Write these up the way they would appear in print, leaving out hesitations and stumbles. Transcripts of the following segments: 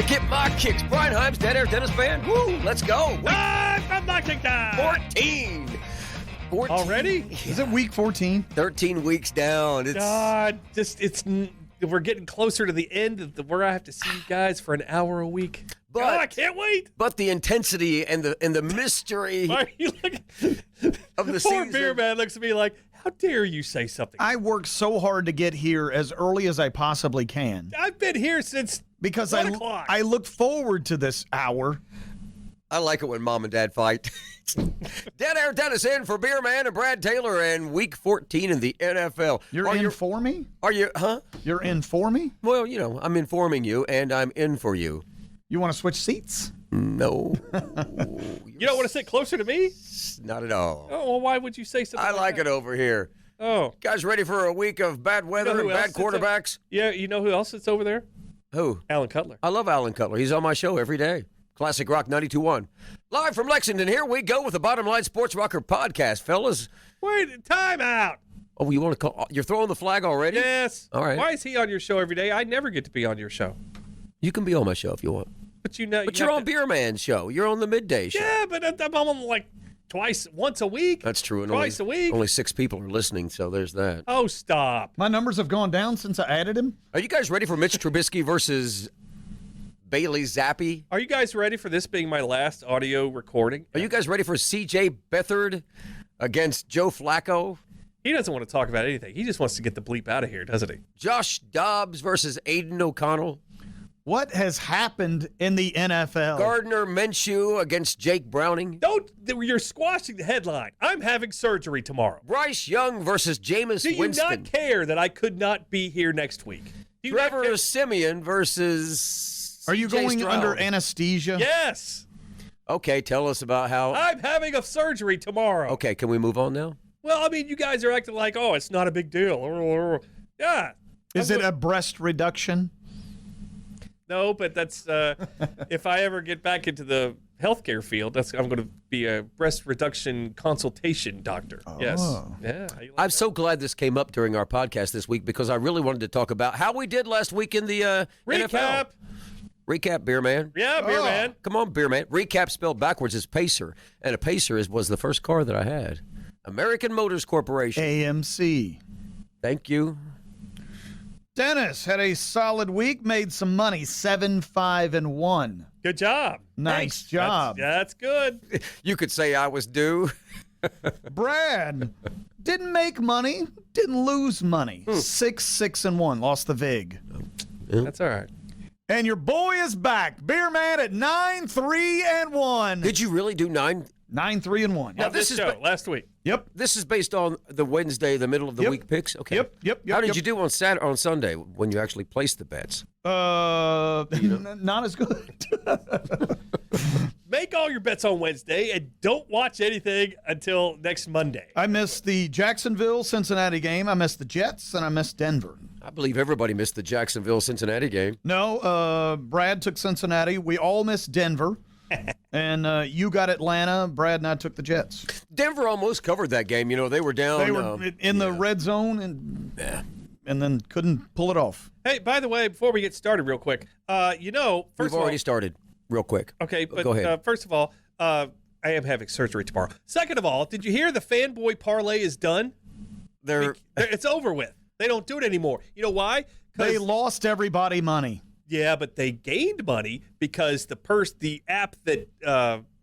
to get my kicks. Brian Himes, Dead Air Dennis Band. Woo, let's go. Time for boxing time. 14. Already? Is it week 14? 13 weeks down. We're getting closer to the end of where I have to see you guys for an hour a week. But, I can't wait. But the intensity and the mystery Why are you looking? of the Poor season. Beerman looks at me like, how dare you say something? I work so hard to get here as early as I possibly can. I've been here since Because 1 o'clock. I look forward to this hour. I like it when mom and dad fight. Dead Air Dennis in for Beerman and Brad Taylor and week 14 in the NFL. You're in for me? Are you, huh? You're in for me? Well, you know, I'm informing you and I'm in for you. You want to switch seats? No. You don't want to sit closer to me? Not at all. Oh, well, why would you say something I like it over here. Oh. Guys ready for a week of bad weather and bad quarterbacks? Yeah, you know who else sits over there? Who? Alan Cutler. I love Alan Cutler. He's on my show every day. Classic Rock 92.1. Live from Lexington, here we go with the Bottom Line Sports Rocker podcast, fellas. Wait, time out. Oh, you want to call? You're throwing the flag already? Yes. All right. Why is he on your show every day? I never get to be on your show. You can be on my show if you want. But you know, But you're on Beerman's show. You're on the midday show. Yeah, but I'm on like once a week. That's true. And Twice a week. Only 6 people are listening, so there's that. Oh, stop. My numbers have gone down since I added him. Are you guys ready for Mitch Trubisky versus Bailey Zappi? Are you guys ready for this being my last audio recording? Are you guys ready for C.J. Beathard against Joe Flacco? He doesn't want to talk about anything. He just wants to get the bleep out of here, doesn't he? Josh Dobbs versus Aiden O'Connell? What has happened in the NFL? Gardner Minshew against Jake Browning? You're squashing the headline. I'm having surgery tomorrow. Bryce Young versus Jameis Do you Winston? not care that I could not be here next week? Do you not Trevor care? Simeon versus Are you C.J. going Stroud? under anesthesia? Yes. Okay, tell us about how. I'm having a surgery tomorrow. Okay, can we move on now? Well, I mean, you guys are acting like, oh, it's not a big deal. Yeah. Is it a breast reduction? No, but that's if I ever get back into the healthcare field, I'm going to be a breast reduction consultation doctor. Oh. Yes. Yeah. I'm so glad this came up during our podcast this week because I really wanted to talk about how we did last week in the Recap. NFL. Recap, Beerman. Yeah, Beerman. Come on, Beerman. Recap spelled backwards is Pacer, and a Pacer was the first car that I had. American Motors Corporation. AMC. Thank you. Dennis had a solid week, made some money, 7-5-1. Good job. Nice Thanks. job. That's good. You could say I was due. Brad didn't make money, didn't lose money. 6-6-1, lost the VIG. That's all right. And your boy is back, Beerman at 9-3-1. Did you really do 9? 9-3-1. Now, Now, this this is show last week. Yep. This is based on the Wednesday, the middle of the Yep. week picks? Okay. Yep. How did you do on Sunday when you actually placed the bets? Not as good. Make all your bets on Wednesday and don't watch anything until next Monday. I missed the Jacksonville-Cincinnati game. I missed the Jets, and I missed Denver. I believe everybody missed the Jacksonville-Cincinnati game. No, Brad took Cincinnati. We all missed Denver. And you got Atlanta. Brad and I took the Jets. Denver almost covered that game. You know, they were down. They were in the red zone and then couldn't pull it off. Hey, by the way, before we get started real quick, first We've of all, already started real quick. Okay, but Go ahead. First of all, I am having surgery tomorrow. Second of all, did you hear the fanboy parlay is done? It's over with. They don't do it anymore. You know why? They lost everybody money. Yeah, but they gained money because the app that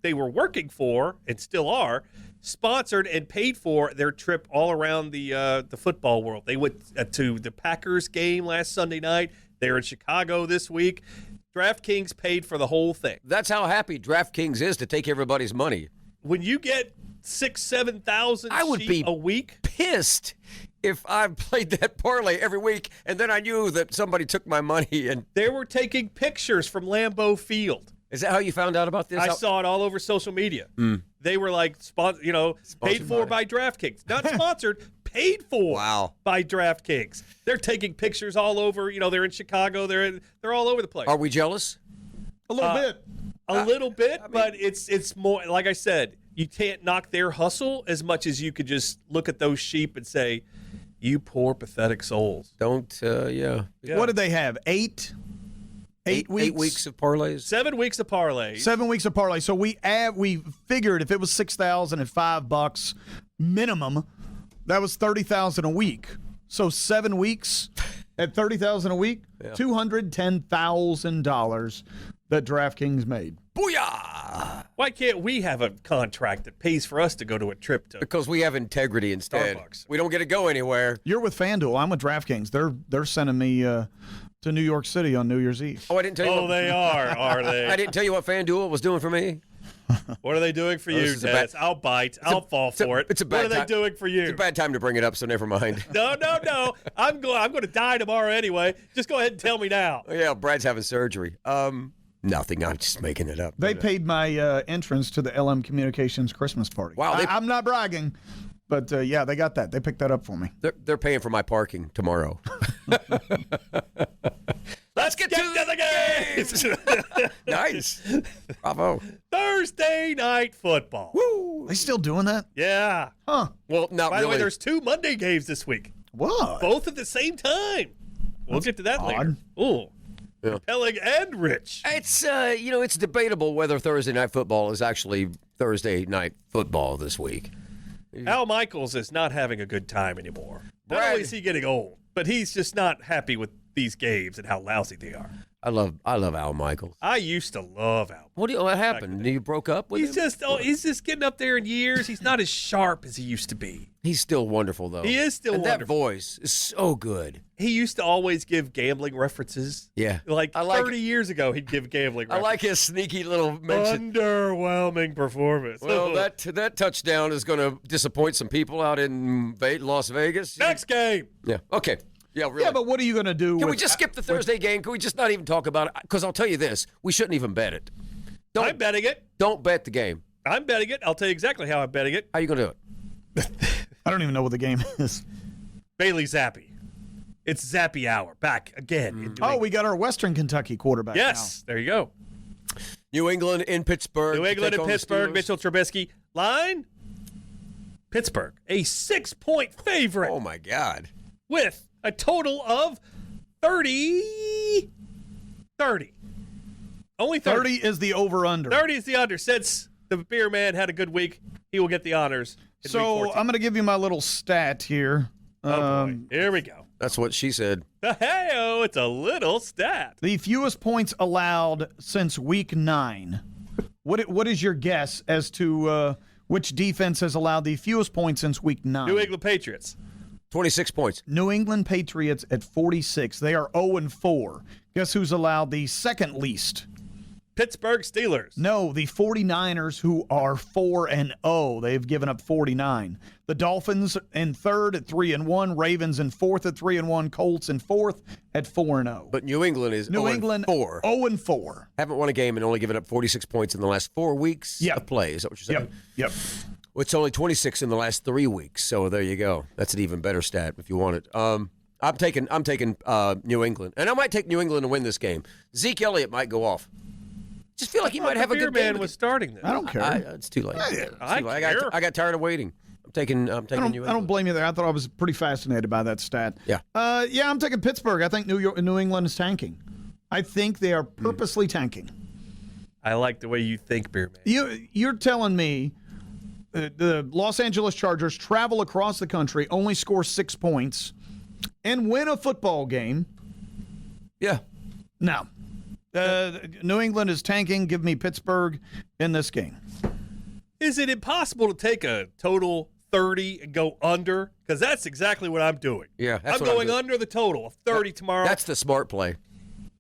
they were working for and still are sponsored and paid for their trip all around the football world. They went to the Packers game last Sunday night. They're in Chicago this week. DraftKings paid for the whole thing. That's how happy DraftKings is to take everybody's money. When you get 6,000-7,000 I would be a week, pissed if I played that parlay every week and then I knew that somebody took my money. And they were taking pictures from Lambeau Field. is that how you found out about this? I saw it all over social media. They were like, paid for by DraftKings. Not sponsored, paid for by DraftKings. They're taking pictures all over. They're in Chicago. They're all over the place. Are we jealous? A little bit. A little bit, but it's more, like I said, you can't knock their hustle as much as you could just look at those sheep and say, you poor, pathetic souls. Don't, yeah. What did they have? Eight 8 weeks. 8 weeks of parlays. 7 weeks of parlays. 7 weeks of parlay. So we figured if it was $6,005 minimum, that was $30,000 a week. So 7 weeks at $30,000 a week, $210,000 that DraftKings made. Booyah! Why can't we have a contract that pays for us to go to a trip to? Because we have integrity instead. Starbucks. We don't get to go anywhere. You're with FanDuel. I'm with DraftKings. They're sending me to New York City on New Year's Eve. Oh, I didn't tell you. Oh, they are they? I didn't tell you what FanDuel was doing for me. What are they doing for you, this is a Dennis? I'll bite. I'll fall for it. It's a bad What are they time. doing for you? It's a bad time to bring it up, so never mind. No. I'm going to die tomorrow anyway. Just go ahead and tell me now. Oh, yeah, Brad's having surgery. Nothing. I'm just making it up. They paid my entrance to the LM Communications Christmas party. Wow, I'm not bragging, but yeah, they got that. They picked that up for me. They're paying for my parking tomorrow. Let's get to the games. Nice. Bravo. Thursday night football. They still doing that? Yeah. Huh. Well, not By really. the way, there's 2 Monday games this week. What? Both at the same time. We'll get to that later. Ooh. Yeah. Compelling and rich. It's it's debatable whether Thursday night football is actually Thursday night football this week. Al Michaels is not having a good time anymore. Not Brad- only is he getting old, but he's just not happy with these games and how lousy they are. I love Al Michaels. I used to love Al. What happened? You broke up with He's him? he's just getting up there in years. He's not as sharp as he used to be. He's still wonderful though. He is still and wonderful. That voice is so good. He used to always give gambling references. Yeah. Like I like 30 years ago, he'd give gambling I references. like his sneaky little mention. Underwhelming performance. Well, that touchdown is going to disappoint some people out in Las Vegas. Next game. Yeah. Okay. Yeah, really. Yeah, but what are you going to do? Can we just skip the Thursday game? Can we just not even talk about it? Because I'll tell you this, we shouldn't even bet it. I'm betting it. Don't bet the game. I'm betting it. I'll tell you exactly how I'm betting it. How you going to do it? I don't even know what the game is. Bailey Zappi. It's Zappy Hour. Back again. in New Oh, England. we got our Western Kentucky quarterback Yes. There you go. New England in Pittsburgh. New England Take and on the Pittsburgh. Steelers. Mitchell Trubisky. Line. Pittsburgh. A 6-point favorite Oh, my God. with a total of 30. 30. Only now. 30. 30 is the over-under. 30 is the under. Since the Beerman had a good week, he will get the honors. In week So 14. I'm going to give you my little stat here. Oh, boy. Here we go. That's what she said. Hey-oh, it's a little stat. The fewest points allowed since week 9. What is your guess as to which defense has allowed the fewest points since week 9? New England Patriots. 26 points. New England Patriots at 46. They are 0-4. Guess who's allowed the second least? Pittsburgh Steelers. No, the 49ers, who are 4-0. They've given up 49. The Dolphins in third at 3-1. Ravens in fourth at 3-1. Colts in fourth at 4-0. But New England is New England 4. 0-4. Haven't won a game and only given up 46 points in the last 4 weeks Yep. of play. Is that what you're saying? Yep. Well, it's only 26 in the last 3 weeks. So there you go. That's an even better stat if you want it. I'm taking New England, and I might take New England to win this game. Zeke Elliott might go off. Just feel like he might have a good game. Man was starting this. I don't care. It's too late. I care. I got tired of waiting. I'm taking New I England. don't blame you there. I thought I was pretty fascinated by that stat. Yeah. Yeah, I'm taking Pittsburgh. I think New England is tanking. I think they are purposely tanking. I like the way you think, Beerman. You're telling me the Los Angeles Chargers travel across the country, only score 6 points, and win a football game? Yeah. No. New England is tanking. Give me Pittsburgh in this game. Is it impossible to take a total 30 and go under? Because that's exactly what I'm doing. Yeah, that's I'm what I'm going doing. under the total of 30 tomorrow. That's the smart play.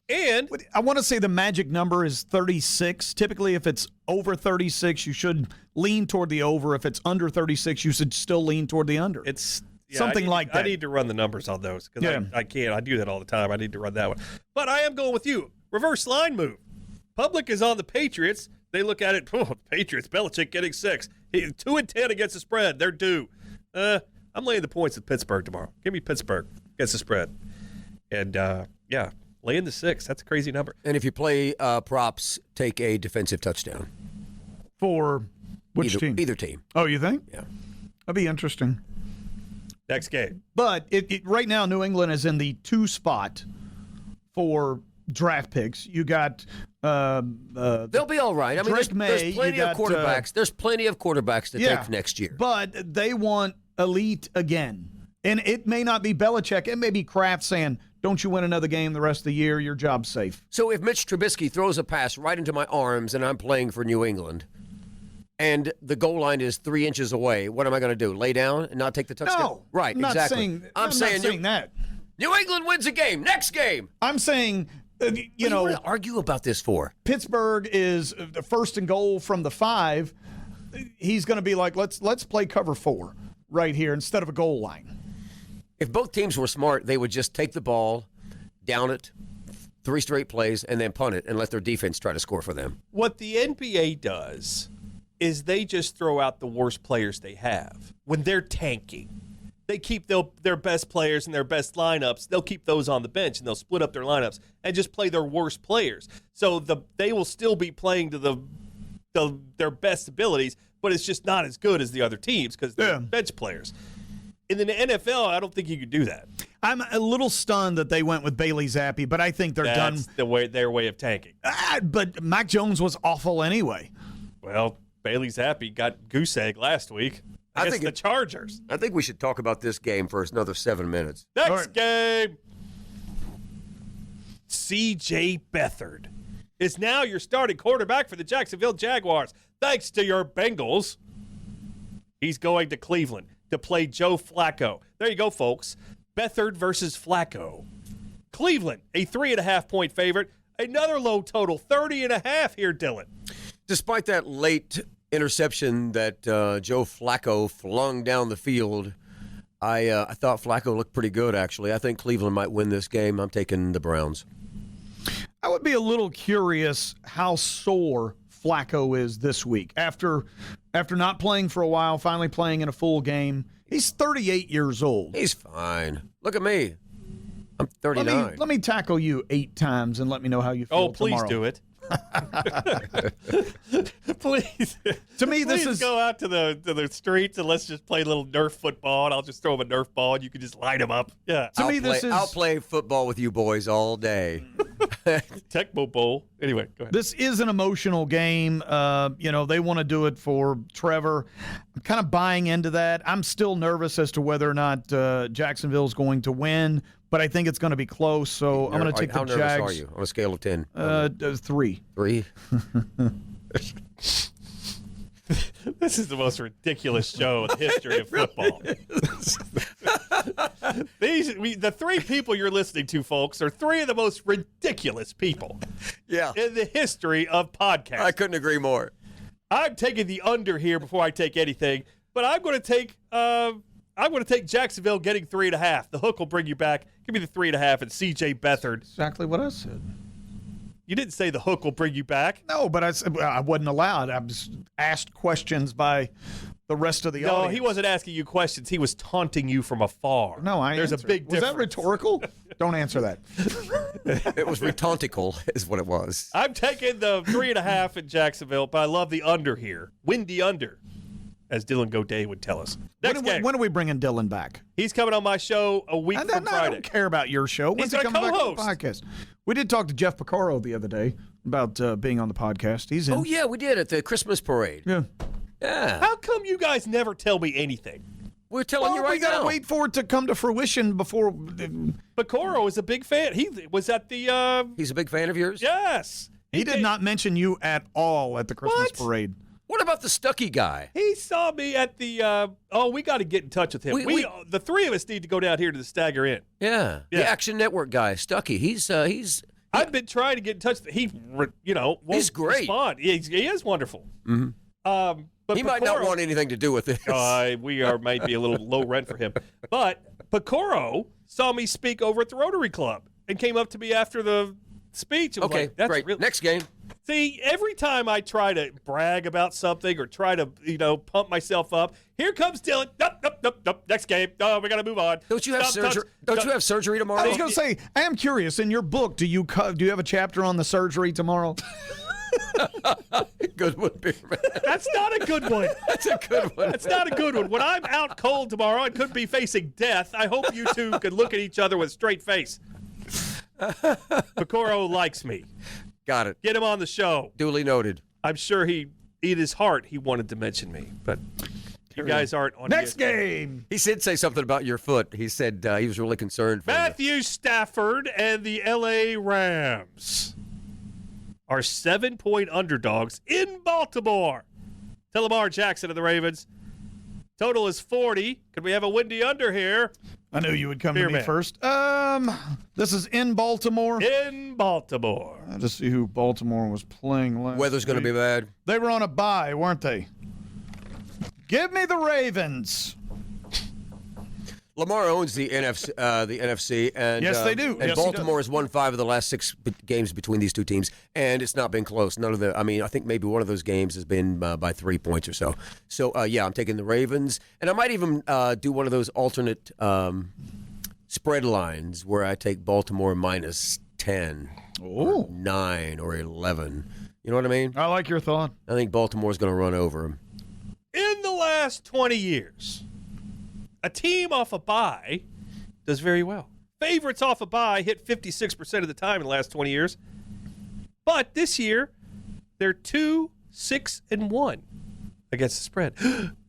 And I want to say the magic number is 36. Typically, if it's over 36, you should lean toward the over. If it's under 36, you should still lean toward the under. it's Something like that. I need to run the numbers on those because Yeah. I can't. I do that all the time. I need to run that one. But I am going with you. Reverse line move. Public is on the Patriots. They look at it. Oh, Patriots. Belichick getting 6. 2-10 against the spread. They're due. I'm laying the points with Pittsburgh tomorrow. Give me Pittsburgh against the spread. And yeah, laying the 6. That's a crazy number. And if you play props, take a defensive touchdown. For which team? Either team. Oh, you think? Yeah. That'd be interesting. Next game. But right now, New England is in the 2 spot for draft picks. You got they'll be all right. I mean, there's plenty of quarterbacks. There's plenty of quarterbacks to take next year. But they want elite again. And it may not be Belichick. It may be Kraft saying, don't you win another game the rest of the year, your job's safe. So if Mitch Trubisky throws a pass right into my arms and I'm playing for New England and the goal line is 3 inches away, what am I going to do? Lay down and not take the touchdown? No. Right, I'm not exactly. I'm saying that. New England wins a game. Next game. I'm saying, What do you want to argue about this for? Pittsburgh is the first and goal from the 5. He's going to be like, let's play cover 4 right here instead of a goal line. If both teams were smart, they would just take the ball, down it, 3 straight plays, and then punt it and let their defense try to score for them. What the NBA does is they just throw out the worst players they have. When they're tanking, they keep their best players and their best lineups. They'll keep those on the bench, and they'll split up their lineups and just play their worst players. So they will still be playing to their best abilities, but it's just not as good as the other teams because they're bench players. In the NFL, I don't think you could do that. I'm a little stunned that they went with Bailey Zappi, but I think That's done. their way of tanking. But Mac Jones was awful anyway. Well, Bailey Zappi got goose egg last week. I think the Chargers. I think we should talk about this game for another 7 minutes. Next game. C.J. Beathard is now your starting quarterback for the Jacksonville Jaguars, thanks to your Bengals. He's going to Cleveland to play Joe Flacco. There you go, folks. Beathard versus Flacco. Cleveland, a 3.5-point favorite. Another low total, 30.5 here, Dillon. Despite that late interception that Joe Flacco flung down the field, I thought Flacco looked pretty good, actually. I think Cleveland might win this game. I'm taking the Browns. I would be a little curious how sore Flacco is this week. After not playing for a while, finally playing in a full game. He's 38 years old. He's fine. Look at me. I'm 39. Let me tackle you 8 times and let me know how you feel tomorrow. Oh, please do it. Please. To me, this is go out to the streets and let's just play a little Nerf football, and I'll just throw him a Nerf ball, and you can just light him up. Yeah. I'll play football with you boys all day. Tecmo Bowl. Anyway, go ahead. This is an emotional game. They want to do it for Trevor. I'm kind of buying into that. I'm still nervous as to whether or not Jacksonville's going to win, but I think it's going to be close. So I'm going to take the Jags. How nervous are you on a scale of 10? 3. 3? This is the most ridiculous show in the history of football. The 3 people you're listening to, folks, are 3 of the most ridiculous people in the history of podcasts. I couldn't agree more. I'm taking the under here before I take anything, but I'm going to take Jacksonville getting 3.5. The hook will bring you back. Give me the 3.5 and C.J. Beathard. Exactly what I said. You didn't say the hook will bring you back. No, but I wasn't allowed. I was asked questions by the rest of the audience. No, he wasn't asking you questions. He was taunting you from afar. No, There's a big difference. Was that rhetorical? Don't answer that. It was rhetorical is what it was. I'm taking the 3.5 in Jacksonville, but I love the under here. Windy under, as Dylan Godet would tell us. Next game. When are we bringing Dylan back? He's coming on my show a week from Friday. I don't care about your show. When's he coming back on the podcast? We did talk to Jeff Piccaro the other day about being on the podcast. He's in. Oh, yeah, we did at the Christmas parade. Yeah. Yeah. How come you guys never tell me anything? We're telling you right now. We got to wait for it to come to fruition before. Piccaro is a big fan. He was at the. He's a big fan of yours? Yes. He did not mention you at all at the Christmas parade. What about the Stuckey guy? He saw me at the. We got to get in touch with him. The 3 of us need to go down here to the Stagger Inn. Yeah. The Action Network guy, Stuckey. He's. I've been trying to get in touch with him. Won't he's great. Respond. He is wonderful. Mm-hmm. But he might not want anything to do with this. Might be a little low rent for him. But Piccaro saw me speak over at the Rotary Club and came up to me after the speech. And okay, that's great. Next game. See, every time I try to brag about something or try to, pump myself up, here comes Dylan. Nope. Next game. Oh, we got to move on. Don't you have surgery? Don't you have surgery tomorrow? I was going to say, I am curious. In your book, do you have a chapter on the surgery tomorrow? Good one, Beerman. That's not a good one. That's a good one. That's not a good one. When I'm out cold tomorrow and could be facing death, I hope you two could look at each other with a straight face. Picoro likes me. Got it. Get him on the show. Duly noted. I'm sure in his heart he wanted to mention me, but you guys aren't on Next ESPN. game. He did say something about your foot. He said he was really concerned for you. Matthew Stafford and the L.A. Rams are 7-point underdogs in Baltimore to Lamar Jackson and the Ravens. Total is 40. Could we have a windy under here? I knew you would come to me Beerman. first. This is in Baltimore. In Baltimore. I'll just see who Baltimore was playing last Weather's going to be bad. They were on a bye, weren't they? Give me the Ravens. Lamar owns the NFC, and Yes, they do. And Yes, he Baltimore has won 5 of the last 6 games between these two teams, and it's not been close. None of the. I mean, I think maybe one of those games has been by 3 points or so. So yeah, I'm taking the Ravens, and I might even do one of those alternate spread lines where I take Baltimore minus 10, or 9, or 11. You know what I mean? I like your thought. I think Baltimore's going to run over them. In the last 20 years, a team off a bye does very well. Favorites off a bye hit 56% of the time in the last 20 years. But this year, they're 2-6-1 against the spread.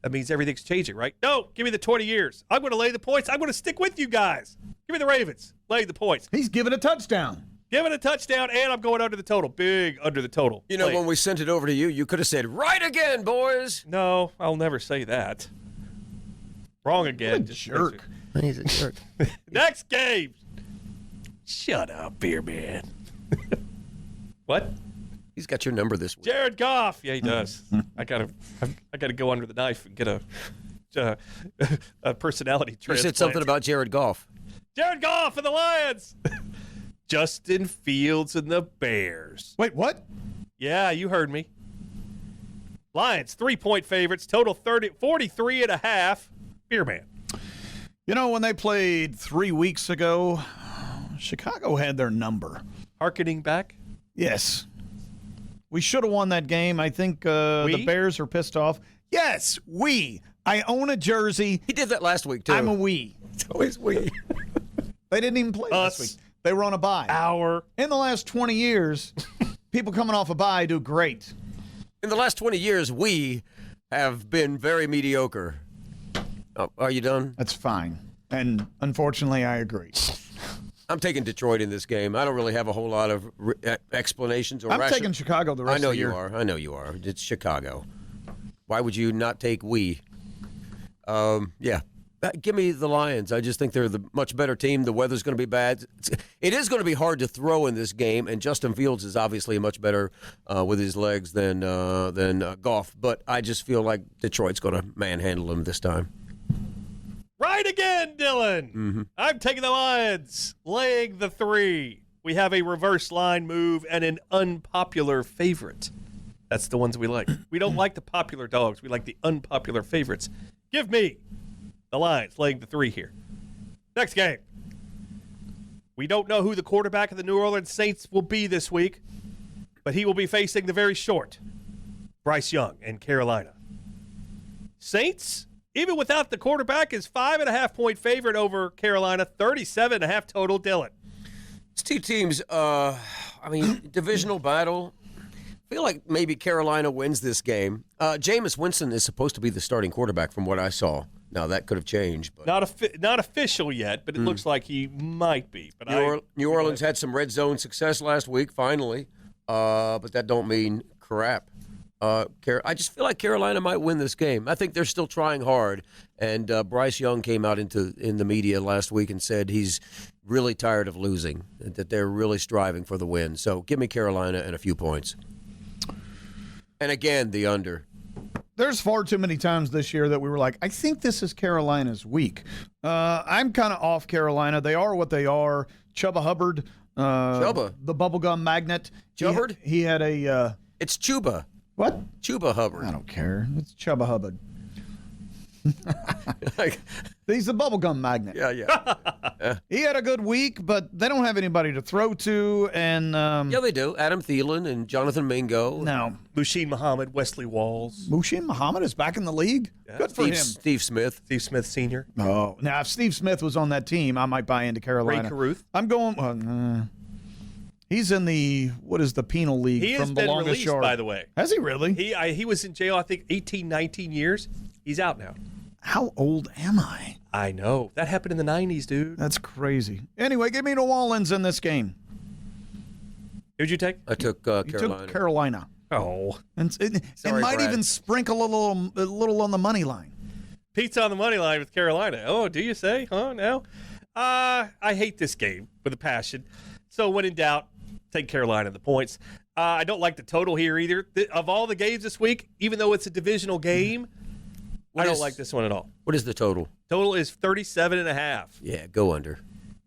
That means everything's changing, right? No, give me the 20 years. I'm going to lay the points. I'm going to stick with you guys. Give me the Ravens. Lay the points. He's giving a touchdown. Give it a touchdown, and I'm going under the total. Big under the total. You know, Play. when we sent it over to you, you could have said, right again, boys. No, I'll never say that. Wrong again. What a jerk. He's a jerk. Next game. Shut up, Beerman. What? He's got your number this week. Jared Goff. Yeah, he does. I gotta go under the knife and get a personality You transplant. said something about Jared Goff. Jared Goff and the Lions. Justin Fields and the Bears. Wait, what? Yeah, you heard me. Lions, 3-point favorites, total 43.5. Beerman. You know, when they played 3 weeks ago, Chicago had their number. Harkening back. Yes. We should have won that game. I think the Bears are pissed off. Yes, we. I own a jersey. He did that last week, too. I'm a we. It's always we. They didn't even play last week. They were on a bye. In the last 20 years, people coming off a bye do great. In the last 20 years, we have been very mediocre. Oh, are you done? That's fine. And unfortunately, I agree. I'm taking Detroit in this game. I don't really have a whole lot of explanations or I'm taking Chicago the rest I know of the year. you are. I know you are. It's Chicago. Why would you not take we? Yeah. Give me the Lions. I just think they're the much better team. The weather's going to be bad. It is going to be hard to throw in this game, and Justin Fields is obviously much better with his legs than Goff. But I just feel like Detroit's going to manhandle him this time. Right again, Dylan. Mm-hmm. I'm taking the Lions, laying the 3. We have a reverse line move and an unpopular favorite. That's the ones we like. We don't like the popular dogs. We like the unpopular favorites. Give me the Lions, laying the 3 here. Next game. We don't know who the quarterback of the New Orleans Saints will be this week, but he will be facing the very short Bryce Young in Carolina. Saints, even without the quarterback, is 5.5-point favorite over Carolina, 37.5 total. Dylan. It's two teams, divisional battle. I feel like maybe Carolina wins this game. Jameis Winston is supposed to be the starting quarterback from what I saw. Now, that could have changed. But Not official yet, but it looks like he might be. But New Orleans had some red zone success last week, finally, but that don't mean crap. I just feel like Carolina might win this game. I think they're still trying hard, and Bryce Young came out in the media last week and said he's really tired of losing, that they're really striving for the win. So give me Carolina and a few points. And again, the under. There's far too many times this year that we were like, I think this is Carolina's week. I'm kind of off Carolina. They are what they are. Chuba Hubbard, the bubblegum magnet. Chubbard? He had a... It's Chuba. What? Chuba Hubbard. I don't care. It's Chuba Hubbard. He's the bubblegum magnet. Yeah. He had a good week, but they don't have anybody to throw to. And yeah, they do. Adam Thielen and Jonathan Mingo. No. Mushin Muhammad, Wesley Walls. Mushin Muhammad is back in the league. Yeah. Good for him. Steve Smith. Steve Smith Sr. Oh, now if Steve Smith was on that team, I might buy into Carolina. Ray Caruth. I'm going. He's in the penal league He has from the been longest released, yard. by the way. Has he really? He was in jail, I think, 18, 19 years. He's out now. How old am I? I know. That happened in the 90s, dude. That's crazy. Anyway, give me New Orleans in this game. Who'd you take? I took You Carolina. took Carolina. Oh. And Sorry, might Brad. even sprinkle a little on the money line. Pete's on the money line with Carolina. Oh, do you say? Huh? No. I hate this game with a passion. So when in doubt, take Carolina the points. I don't like the total here either. Of all the games this week, even though it's a divisional game, I don't like this one at all. What is the total? Total is 37.5. Yeah, go under.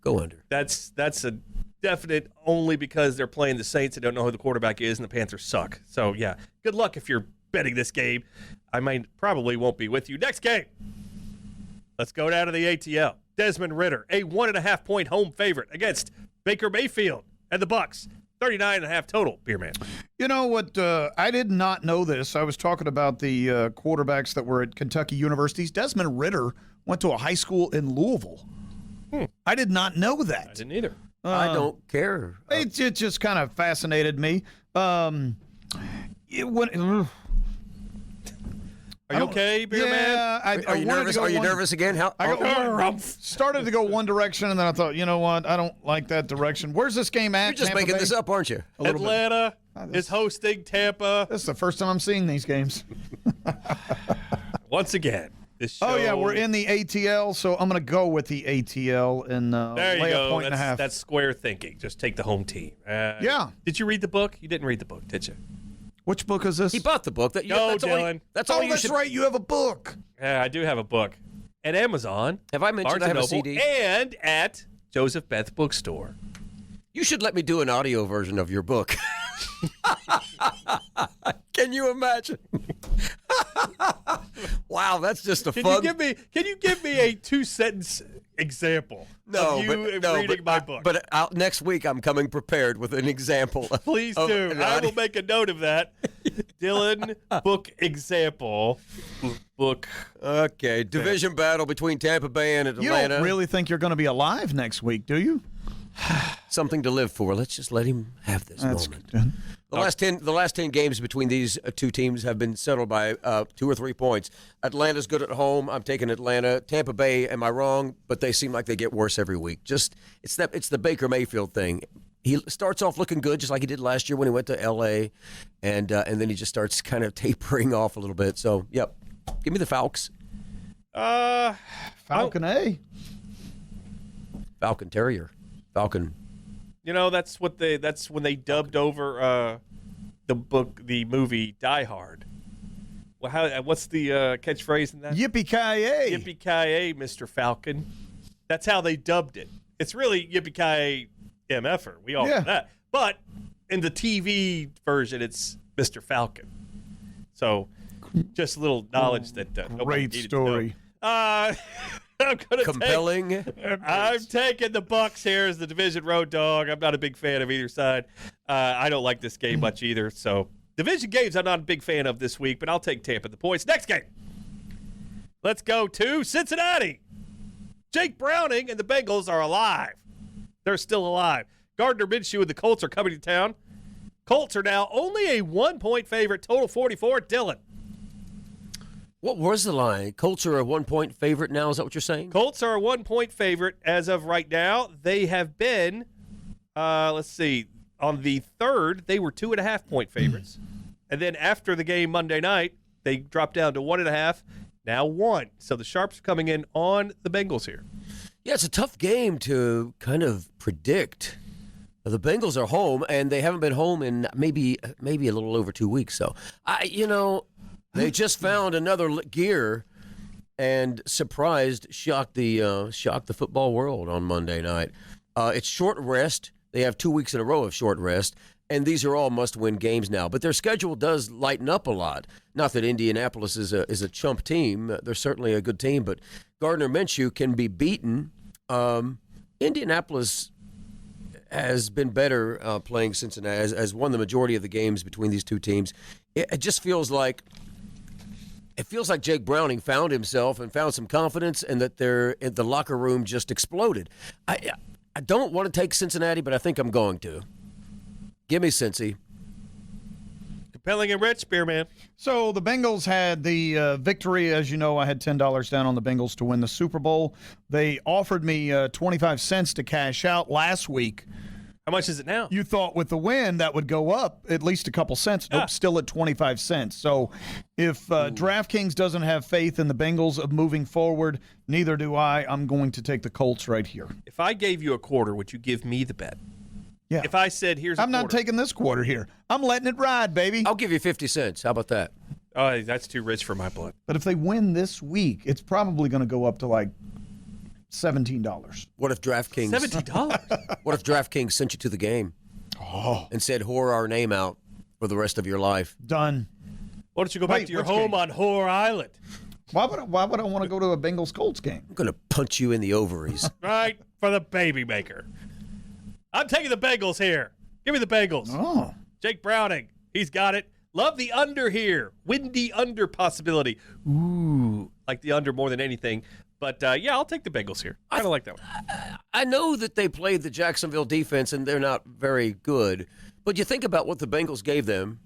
Go under. That's a definite only because they're playing the Saints and don't know who the quarterback is, and the Panthers suck. So, yeah, good luck if you're betting this game. I probably won't be with you. Next game. Let's go down to the ATL. Desmond Ridder, a 1.5-point home favorite against Baker Mayfield and the Bucks. 39.5 total, Beerman. You know what? I did not know this. I was talking about the quarterbacks that were at Kentucky universities. Desmond Ridder went to a high school in Louisville. I did not know that. I didn't either. I don't care. It just kind of fascinated me. Are you okay, Beerman? Yeah, Are you nervous? Are you nervous again? Started to go one direction, and then I thought, you know what? I don't like that direction. Where's this game at? You're just Tampa making Bay? this up, aren't you? A little bit. Atlanta is hosting Tampa This is the first time I'm seeing these games. once again. This show, Oh, yeah, we're in the ATL, so I'm going to go with the ATL and There you lay go. a point and a half. That's square thinking. Just take the home team. Yeah. Did you read the book? You didn't read the book, did you? Which book is this? He bought the book. No, that's all Dylan. that's all Oh, you that's should. right. You have a book. Yeah, I do have a book. At Amazon. Have I mentioned Barnes I have and a Noble, CD? And at Joseph Beth Bookstore. You should let me do an audio version of your book. Can you imagine? Wow, that's just a Can fun. you give me a 2-sentence example of you reading my book? But next week I'm coming prepared with an example. Please of do. an I will audio- make a note of that. Dylan, book example. Book. Okay, division battle between Tampa Bay and You Atlanta. don't really think you're going to be alive next week, do you? Something to live for. Let's just let him have this That's moment. good. The last 10 games between these two teams have been settled by 2 or 3 points. Atlanta's good at home. I'm taking Atlanta. Tampa Bay, am I wrong? But they seem like they get worse every week. Just it's the Baker Mayfield thing. He starts off looking good, just like he did last year when he went to L.A., and then he just starts kind of tapering off a little bit. So, yep, give me the Falcons. Falcon A. Falcon Terrier. Falcon. You know, that's when they dubbed over the movie Die Hard. Well, what's the catchphrase in that? Yippee-ki-yay. Yippee-ki-yay, Mr. Falcon. That's how they dubbed it. It's really Yippee-ki-yay MFer. We all know that. But in the TV version, it's Mr. Falcon. So just a little knowledge that nobody Great needed story. to know. I'm gonna Compelling. I'm taking the Bucks here as the division road dog. I'm not a big fan of either side. I don't like this game much either. So division games I'm not a big fan of this week, but I'll take Tampa the points. Next game. Let's go to Cincinnati. Jake Browning and the Bengals are alive. They're still alive. Gardner Minshew and the Colts are coming to town. Colts are now only a 1-point favorite, total 44. Dylan. What was the line? Colts are a 1-point favorite now. Is that what you're saying? Colts are a 1-point favorite as of right now. They have been, let's see, on the 3rd, they were 2.5-point favorites. And then after the game Monday night, they dropped down to 1.5, now 1. So the Sharps are coming in on the Bengals here. Yeah, it's a tough game to kind of predict. The Bengals are home, and they haven't been home in maybe a little over 2 weeks. So, they just found another gear and shocked the football world on Monday night. It's short rest. They have 2 weeks in a row of short rest, and these are all must-win games now. But their schedule does lighten up a lot. Not that Indianapolis is a chump team. They're certainly a good team, but Gardner Minshew can be beaten. Indianapolis has been better playing Cincinnati, has won the majority of the games between these two teams. It just feels like Jake Browning found himself and found some confidence, and that the locker room just exploded. I don't want to take Cincinnati, but I think I'm going to. Give me Cincy. Compelling and rich, Beerman. So the Bengals had the victory. As you know, I had $10 down on the Bengals to win the Super Bowl. They offered me 25 cents to cash out last week. How much is it now? You thought with the win that would go up at least a couple cents. Nope, still at 25 cents. So if DraftKings doesn't have faith in the Bengals of moving forward, neither do I. I'm going to take the Colts right here. If I gave you a quarter, would you give me the bet? Yeah. If I said, here's a I'm not quarter. taking this quarter here. I'm letting it ride, baby. I'll give you 50 cents. How about that? Oh, that's too rich for my blood. But if they win this week, it's probably going to go up to like $17. What if DraftKings $70? What if DraftKings sent you to the game and said whore our name out for the rest of your life? Done. Why don't you go back Wait, to your which home game? on Whore Island? Why would I want to go to a Bengals-Colts game? I'm going to punch you in the ovaries. Right, for the baby maker. I'm taking the Bengals here. Give me the Bengals. Oh. Jake Browning, he's got it. Love the under here. Windy under possibility. Ooh, like the under more than anything. But, yeah, I'll take the Bengals here. I kind of like that one. I know that they played the Jacksonville defense, and they're not very good. But you think about what the Bengals gave them.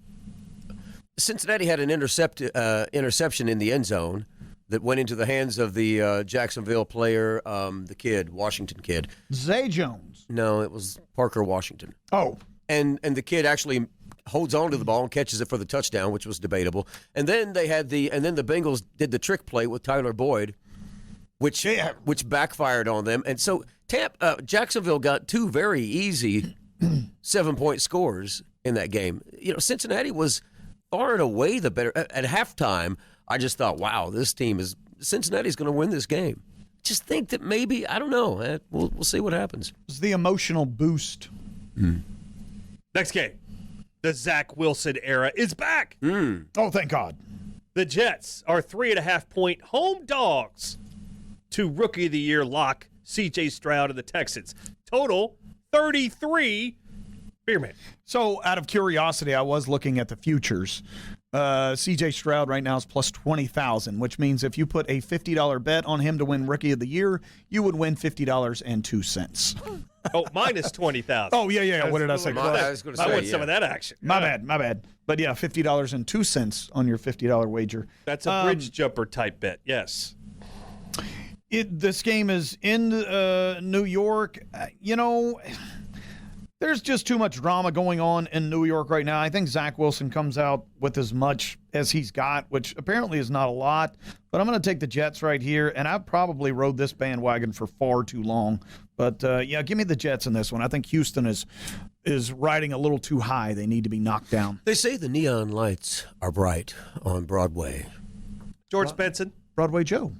Cincinnati had an interception in the end zone that went into the hands of the Jacksonville player, the kid, Washington kid. Zay Jones. No, it was Parker Washington. Oh. And the kid actually holds on to the ball and catches it for the touchdown, which was debatable. And then the Bengals did the trick play with Tyler Boyd, which backfired on them. And so Jacksonville got two very easy 7-point scores in that game. You know, Cincinnati was far and away the better. At halftime, I just thought, wow, Cincinnati's going to win this game. Just think that maybe, I don't know. We'll see what happens. It's the emotional boost. Next game. The Zach Wilson era is back. Oh, thank God. The Jets are 3.5-point home dogs to Rookie of the Year lock C.J. Stroud and the Texans. Total 33. Beerman. So, out of curiosity, I was looking at the futures. C.J. Stroud right now is plus 20,000, which means if you put a $50 bet on him to win Rookie of the Year, you would win $50.02. Oh, minus 20,000. Oh, yeah. What did I say? I was going to say, I want some of that action. My bad. But yeah, $50.02 on your $50 wager. That's a bridge jumper type bet, yes. This game is in New York. There's just too much drama going on in New York right now. I think Zach Wilson comes out with as much as he's got, which apparently is not a lot. But I'm going to take the Jets right here, and I've probably rode this bandwagon for far too long. But, yeah, give me the Jets in this one. I think Houston is riding a little too high. They need to be knocked down. They say the neon lights are bright on Broadway. George Benson. Broadway Joe.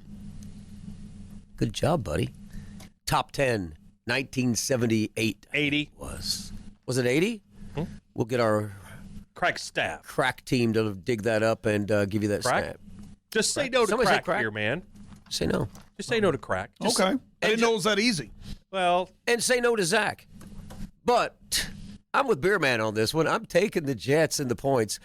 Good job, buddy. Top 10, 1978. 80. Was it 80? We'll get our Crack staff. crack team to dig that up and give you that Crack? snap. Just say no to Somebody say crack, crack? here, man. Say no. Just say no to crack. Just, Okay. I didn't know it was that easy. Well, And say no to Zach. But I'm with Beerman on this one. I'm taking the Jets and the points.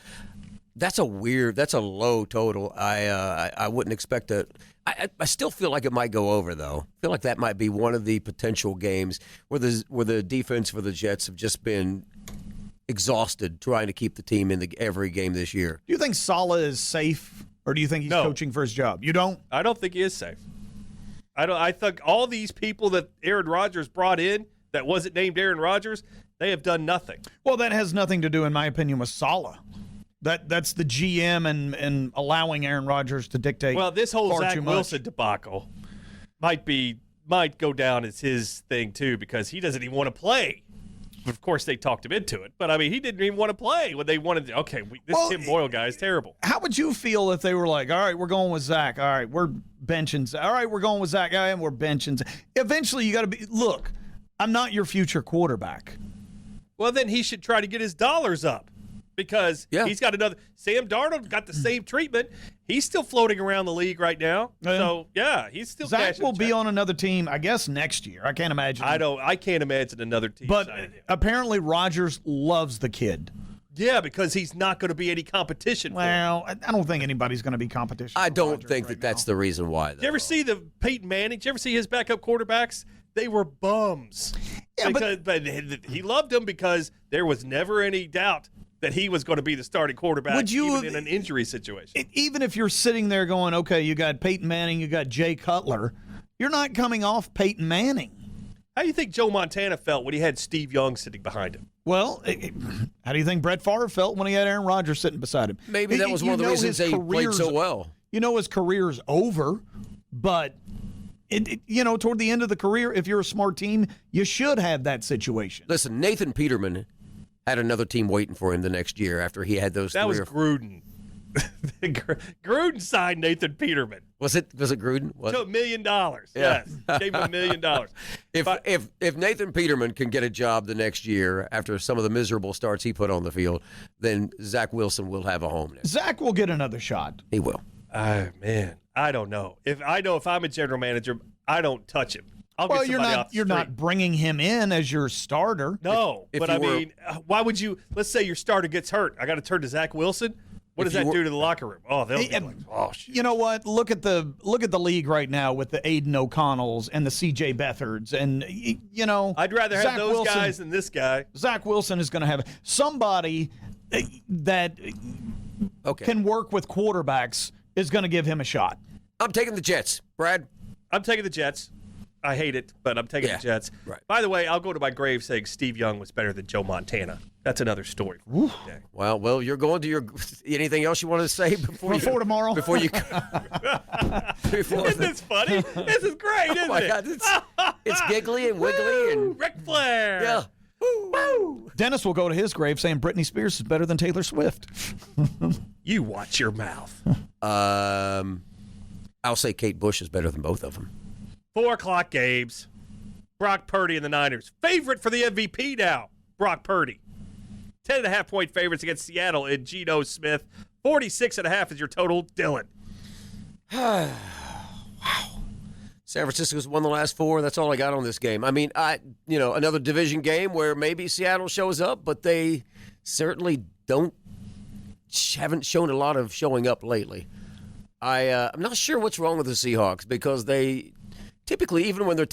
That's a low total. I wouldn't expect it. I still feel like it might go over, though. I feel like that might be one of the potential games where the defense for the Jets have just been exhausted trying to keep the team in every game this year. Do you think Saleh is safe, or do you think he's No. coaching for his job? You don't? I don't think he is safe. I think all these people that Aaron Rodgers brought in that wasn't named Aaron Rodgers, they have done nothing. Well, that has nothing to do, in my opinion, with Saleh. That's the GM and allowing Aaron Rodgers to dictate. Well, this whole far Zach too much. Wilson debacle might go down as his thing too, because he doesn't even want to play. Of course, they talked him into it, but I mean, he didn't even want to play when they wanted to. Okay, this Tim Boyle guy is terrible. How would you feel if they were like, all right, we're going with Zach. All right, we're benching Zach. All right, we're going with Zach. And we're benching Zach. Eventually, you got to be, look, I'm not your future quarterback. Well, then he should try to get his dollars up. Because he's got another. Sam Darnold got the same treatment. He's still floating around the league right now. So yeah, he's still. Zach cashing will a be check. on another team, I guess, next year. I can't imagine. I can't imagine another team. But signing him. apparently, Rodgers loves the kid. Yeah, because he's not going to be any competition. Well, I don't think anybody's going to be competition. I for don't Rodgers think right that's now. the reason why. Did you ever see the Peyton Manning? Did you ever see his backup quarterbacks? They were bums. Yeah, but he loved him because there was never any doubt that he was going to be the starting quarterback even in an injury situation. Even if you're sitting there going, okay, you got Peyton Manning, you got Jay Cutler, you're not coming off Peyton Manning. How do you think Joe Montana felt when he had Steve Young sitting behind him? Well, how do you think Brett Favre felt when he had Aaron Rodgers sitting beside him? Maybe that was one of the reasons they played so well. You know his career's over, but toward the end of the career, if you're a smart team, you should have that situation. Listen, Nathan Peterman had another team waiting for him the next year after he had those. That was Gruden. Gruden signed Nathan Peterman. Was it Gruden? $1 million. Yeah. Yes, gave him $1 million. If Nathan Peterman can get a job the next year after some of the miserable starts he put on the field, then Zach Wilson will have a home next. Zach will get another shot. He will. Man, I don't know. If I'm a general manager, I don't touch him. You're not bringing him in as your starter. No, why would you? Let's say your starter gets hurt. I got to turn to Zach Wilson. What does that do to the locker room? Oh, they'll be like, oh, shit. You know what? Look at the league right now with the Aiden O'Connells and the C.J. Beathards, and I'd rather have those guys than this guy. Zach Wilson is going to have somebody that can work with quarterbacks is going to give him a shot. I'm taking the Jets, Brad. I'm taking the Jets. I hate it, but I'm taking the Jets. Right. By the way, I'll go to my grave saying Steve Young was better than Joe Montana. That's another story. Well, you're going to your. Anything else you want to say before tomorrow? Before you. Isn't this funny? This is great, isn't it? God, it's giggly and wiggly and Ric Flair. Yeah. Woo. Dennis will go to his grave saying Britney Spears is better than Taylor Swift. You watch your mouth. I'll say Kate Bush is better than both of them. 4 o'clock games. Brock Purdy and the Niners. Favorite for the MVP now, Brock Purdy. 10.5-point favorites against Seattle and Geno Smith. 46.5 is your total, Dillon. Wow. San Francisco's won the last 4. That's all I got on this game. I mean, another division game where maybe Seattle shows up, but they certainly haven't shown a lot of showing up lately. I'm not sure what's wrong with the Seahawks because they typically, even when the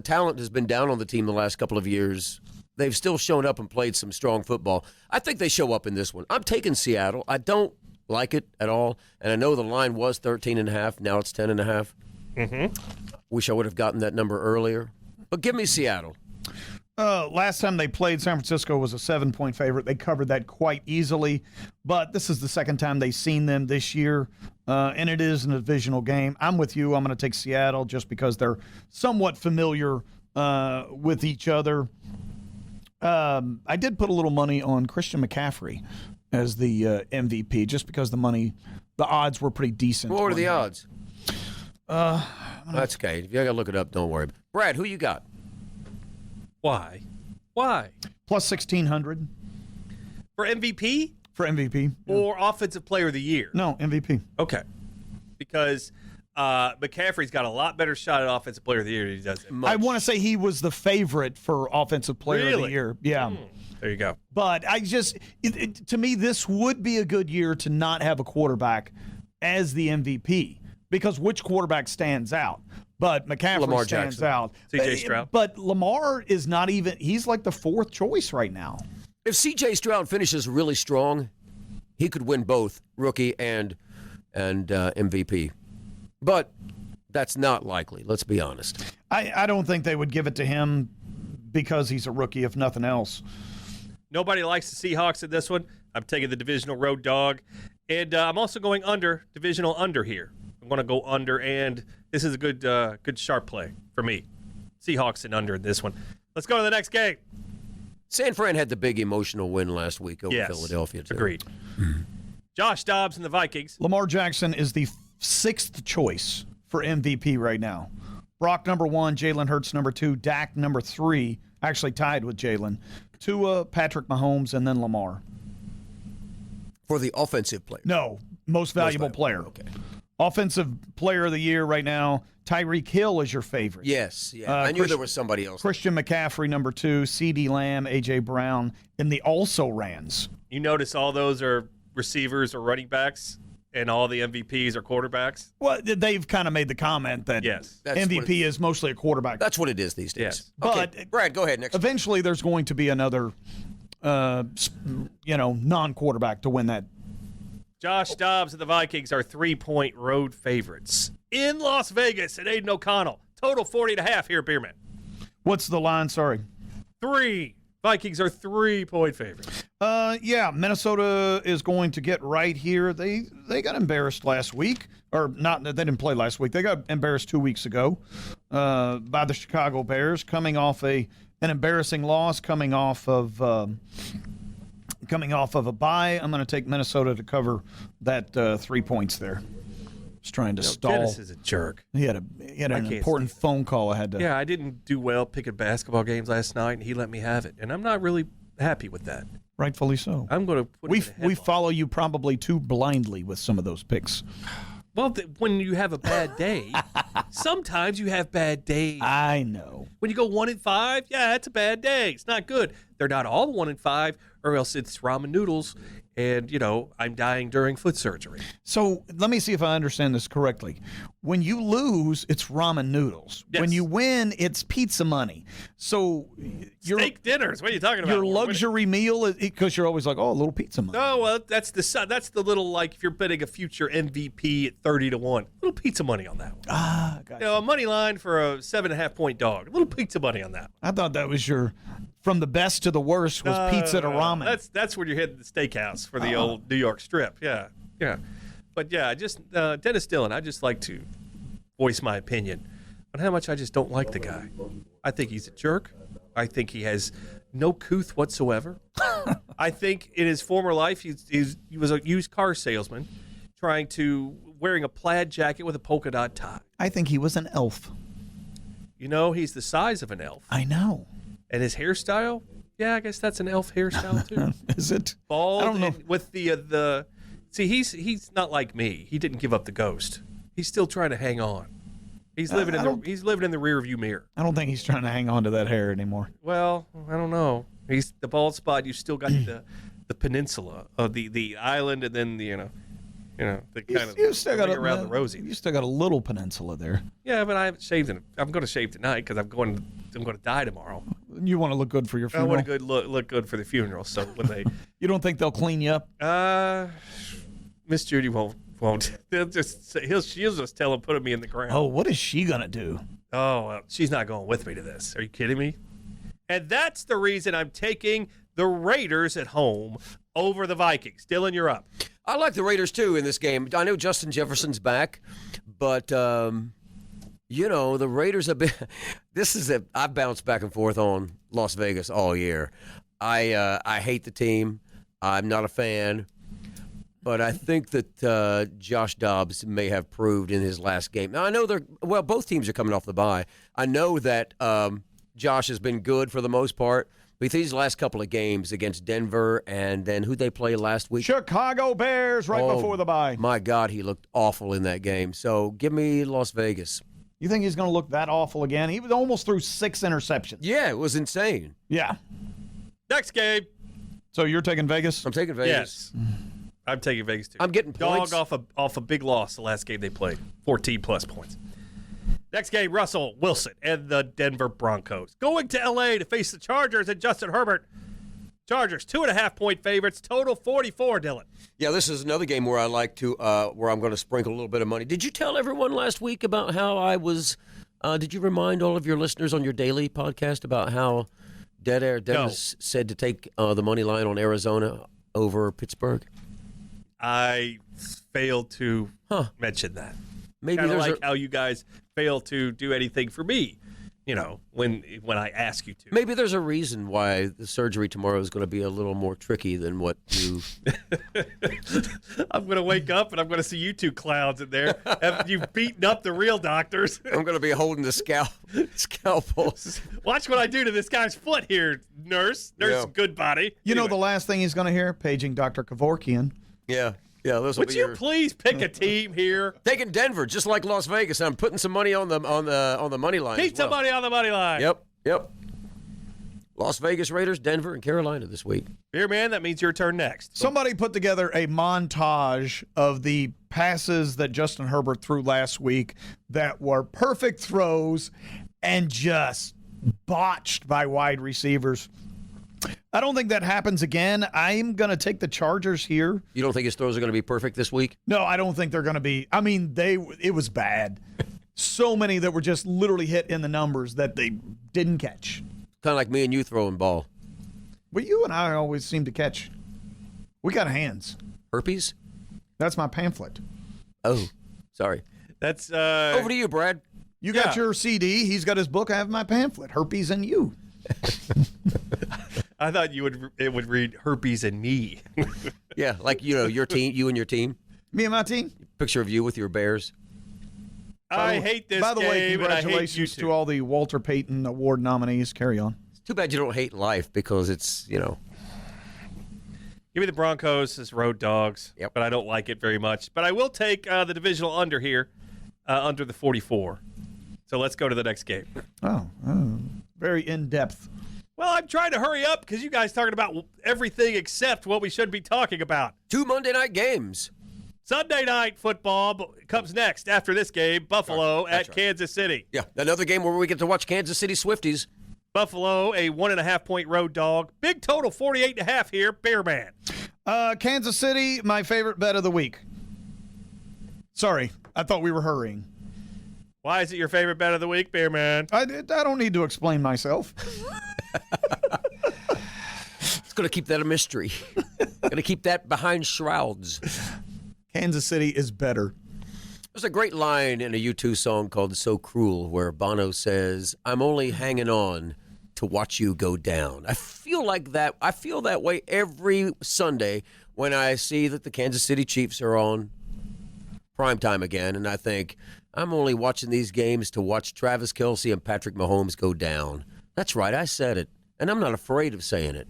talent has been down on the team the last couple of years, they've still shown up and played some strong football. I think they show up in this one. I'm taking Seattle. I don't like it at all, and I know the line was 13.5. Now it's 10.5. Mm-hmm. Wish I would have gotten that number earlier, but give me Seattle. Last time they played, San Francisco was a 7-point favorite. They covered that quite easily, but this is the second time they've seen them this year, and it is an divisional game. I'm with you. I'm going to take Seattle just because they're somewhat familiar with each other. I did put a little money on Christian McCaffrey as the MVP just because the odds were pretty decent. What are the odds? That's okay. If you got to look it up, don't worry. Brad, who you got? Why? Plus 1,600. For MVP? For MVP. Yeah. Or Offensive Player of the Year? No, MVP. Okay. Because McCaffrey's got a lot better shot at Offensive Player of the Year than he does. I want to say he was the favorite for Offensive Player of the Year. Yeah. There you go. But to me, this would be a good year to not have a quarterback as the MVP because which quarterback stands out? But McCaffrey stands out. C.J. Stroud. But Lamar is not even – he's like the 4th choice right now. If C.J. Stroud finishes really strong, he could win both rookie and MVP. But that's not likely, let's be honest. I don't think they would give it to him because he's a rookie, if nothing else. Nobody likes the Seahawks in this one. I'm taking the divisional road dog. And I'm also going divisional under here. I'm going to go under, and this is a good sharp play for me. Seahawks and under in this one. Let's go to the next game. San Fran had the big emotional win last week over Philadelphia, too. Agreed. Josh Dobbs and the Vikings. Lamar Jackson is the 6th choice for MVP right now. Brock number 1, Jalen Hurts number 2, Dak number 3, actually tied with Jalen. Tua, Patrick Mahomes, and then Lamar. For the offensive player? No, most valuable player. Okay. Offensive Player of the Year right now, Tyreek Hill is your favorite. Yes, yeah. I knew there was somebody else. Christian McCaffrey, number 2, CeeDee Lamb, A.J. Brown, and the also-rans. You notice all those are receivers or running backs? and all the MVPs are quarterbacks? Well, they've kind of made the comment that Yes. MVP is mostly a quarterback. That's what it is these days. Yes. Okay, But Brad, go ahead. Next. eventually, there's going to be another, non-quarterback to win that. Josh Dobbs and the Vikings are 3-point road favorites in Las Vegas at Aiden O'Connell. Total 40.5 here, Beerman. What's the line? Sorry. 3. Vikings are 3-point favorites. Minnesota is going to get right here. They got embarrassed last week, or not? They didn't play last week. They got embarrassed 2 weeks ago by the Chicago Bears, coming off an embarrassing loss, coming off of a bye. I'm going to take Minnesota to cover that 3 points there. Just trying to stall. Dennis is a jerk. He had an important phone call I had to. Yeah, I didn't do well picking basketball games last night, and he let me have it, and I'm not really happy with that. Rightfully so. I'm going to put him in a We headlock. follow you probably too blindly with some of those picks. Well, when you have a bad day, sometimes you have bad days. I know. When you go 1-5, yeah, it's a bad day. It's not good. They're not all 1-5, or else it's ramen noodles, and I'm dying during foot surgery. So let me see if I understand this correctly. When you lose, it's ramen noodles. Yes. When you win, it's pizza money. So Steak dinners. What are you talking about? your luxury meal, because you're always like, oh, a little pizza money. Oh, well, that's the little, like, if you're betting a future MVP at 30-1, little pizza money on that one. Gotcha. A money line for a 7.5-point dog. A little pizza money on that one. I thought that was from the best to the worst was pizza to ramen. That's when you're hitting the steakhouse for the old New York strip. Yeah. But yeah, Dennis Dillon, I just like to voice my opinion on how much I just don't like the guy. I think he's a jerk. I think he has no couth whatsoever. I think in his former life, he was a used car salesman wearing a plaid jacket with a polka dot tie. I think he was an elf. He's the size of an elf. I know. And his hairstyle, yeah, I guess that's an elf hairstyle too. Is it? Bald. I don't know. And with the see, he's not like me. He didn't give up the ghost. He's still trying to hang on. He's living in the rear view mirror. I don't think he's trying to hang on to that hair anymore. Well, I don't know. He's the bald spot. You still got the peninsula of the island, and then the kind of You still got around the rosy. You still got a little peninsula there. Yeah, but I haven't shaved it. I'm going to shave tonight because I'm going to die tomorrow. You want to look good for your funeral. I want to look good for the funeral. So when they You don't think they'll clean you up? Miss Judy won't. She'll just tell him putting me in the ground. Oh, what is she gonna do? Oh, well, she's not going with me to this. Are you kidding me? And that's the reason I'm taking the Raiders at home over the Vikings. Dylan, you're up. I like the Raiders, too, in this game. I know Justin Jefferson's back, but, the Raiders have been – I've bounced back and forth on Las Vegas all year. I hate the team. I'm not a fan. But I think that Josh Dobbs may have proved in his last game. Now, I know both teams are coming off the bye. I know that Josh has been good for the most part. But these last couple of games against Denver and then who'd they play last week? Chicago Bears before the bye. My God, he looked awful in that game. So give me Las Vegas. You think he's going to look that awful again? He was almost through 6 interceptions. Yeah, it was insane. Yeah. Next game. So you're taking Vegas? I'm taking Vegas. Yes. I'm taking Vegas, too. I'm getting points. Dog off a big loss the last game they played. 14-plus points. Next game, Russell Wilson and the Denver Broncos. Going to L.A. to face the Chargers and Justin Herbert. Chargers, 2.5-point favorites, total 44, Dylan. Yeah, this is another game where I like to, where I'm going to sprinkle a little bit of money. Did you tell everyone last week about how I was, did you remind all of your listeners on your daily podcast about how Dead Air Dennis said to take the money line on Arizona over Pittsburgh? I failed to mention that. Maybe kind of there's like how you guys fail to do anything for me, when I ask you to. Maybe there's a reason why the surgery tomorrow is going to be a little more tricky than what you. I'm going to wake up and I'm going to see you two clowns in there. You've beaten up the real doctors. I'm going to be holding the scalpel. Watch what I do to this guy's foot here, nurse. Nurse, good body. You know the last thing he's going to hear? Paging Dr. Kevorkian. Yeah. Yeah, this will Would you please pick a team here? Taking Denver, just like Las Vegas. I'm putting some money on the money line. Keep some money on the money line. Yep. Las Vegas Raiders, Denver, and Carolina this week. Beerman, that means your turn next. Somebody put together a montage of the passes that Justin Herbert threw last week that were perfect throws and just botched by wide receivers. I don't think that happens again. I'm going to take the Chargers here. You don't think his throws are going to be perfect this week? No, I don't think they're going to be. I mean, it was bad. So many that were just literally hit in the numbers that they didn't catch. Kind of like me and you throwing ball. Well, you and I always seem to catch. We got hands. Herpes? That's my pamphlet. Oh, sorry. That's Over to you, Brad. You got your CD. He's got his book. I have my pamphlet. Herpes and you. I thought it would read herpes and me. Yeah, like, your team, you and your team. Me and my team. Picture of you with your Bears. I hate this By the way, game, and I hate you congratulations too. to all the Walter Payton Award nominees. Carry on. It's too bad you don't hate life because it's, Give me the Broncos as road dogs, Yep. but I don't like it very much. But I will take the divisional under here, under the 44. So let's go to the next game. Oh, very in-depth. Well, I'm trying to hurry up because you guys talking about everything except what we should be talking about. 2 Monday night games. Sunday night football comes next after this game. Buffalo That's at right. Kansas City. Yeah, another game where we get to watch Kansas City Swifties. Buffalo, a 1.5-point road dog. Big total, 48.5 here. Beerman. Kansas City, my favorite bet of the week. Sorry, I thought we were hurrying. Why is it your favorite bet of the week, Beerman? I don't need to explain myself. It's going to keep that a mystery. Going to keep that behind shrouds. Kansas City is better. There's a great line in a U2 song called So Cruel where Bono says, I'm only hanging on to watch you go down. I feel like that. I feel that way every Sunday when I see that the Kansas City Chiefs are on primetime again, and I think, I'm only watching these games to watch Travis Kelce and Patrick Mahomes go down. That's right, I said it, and I'm not afraid of saying it.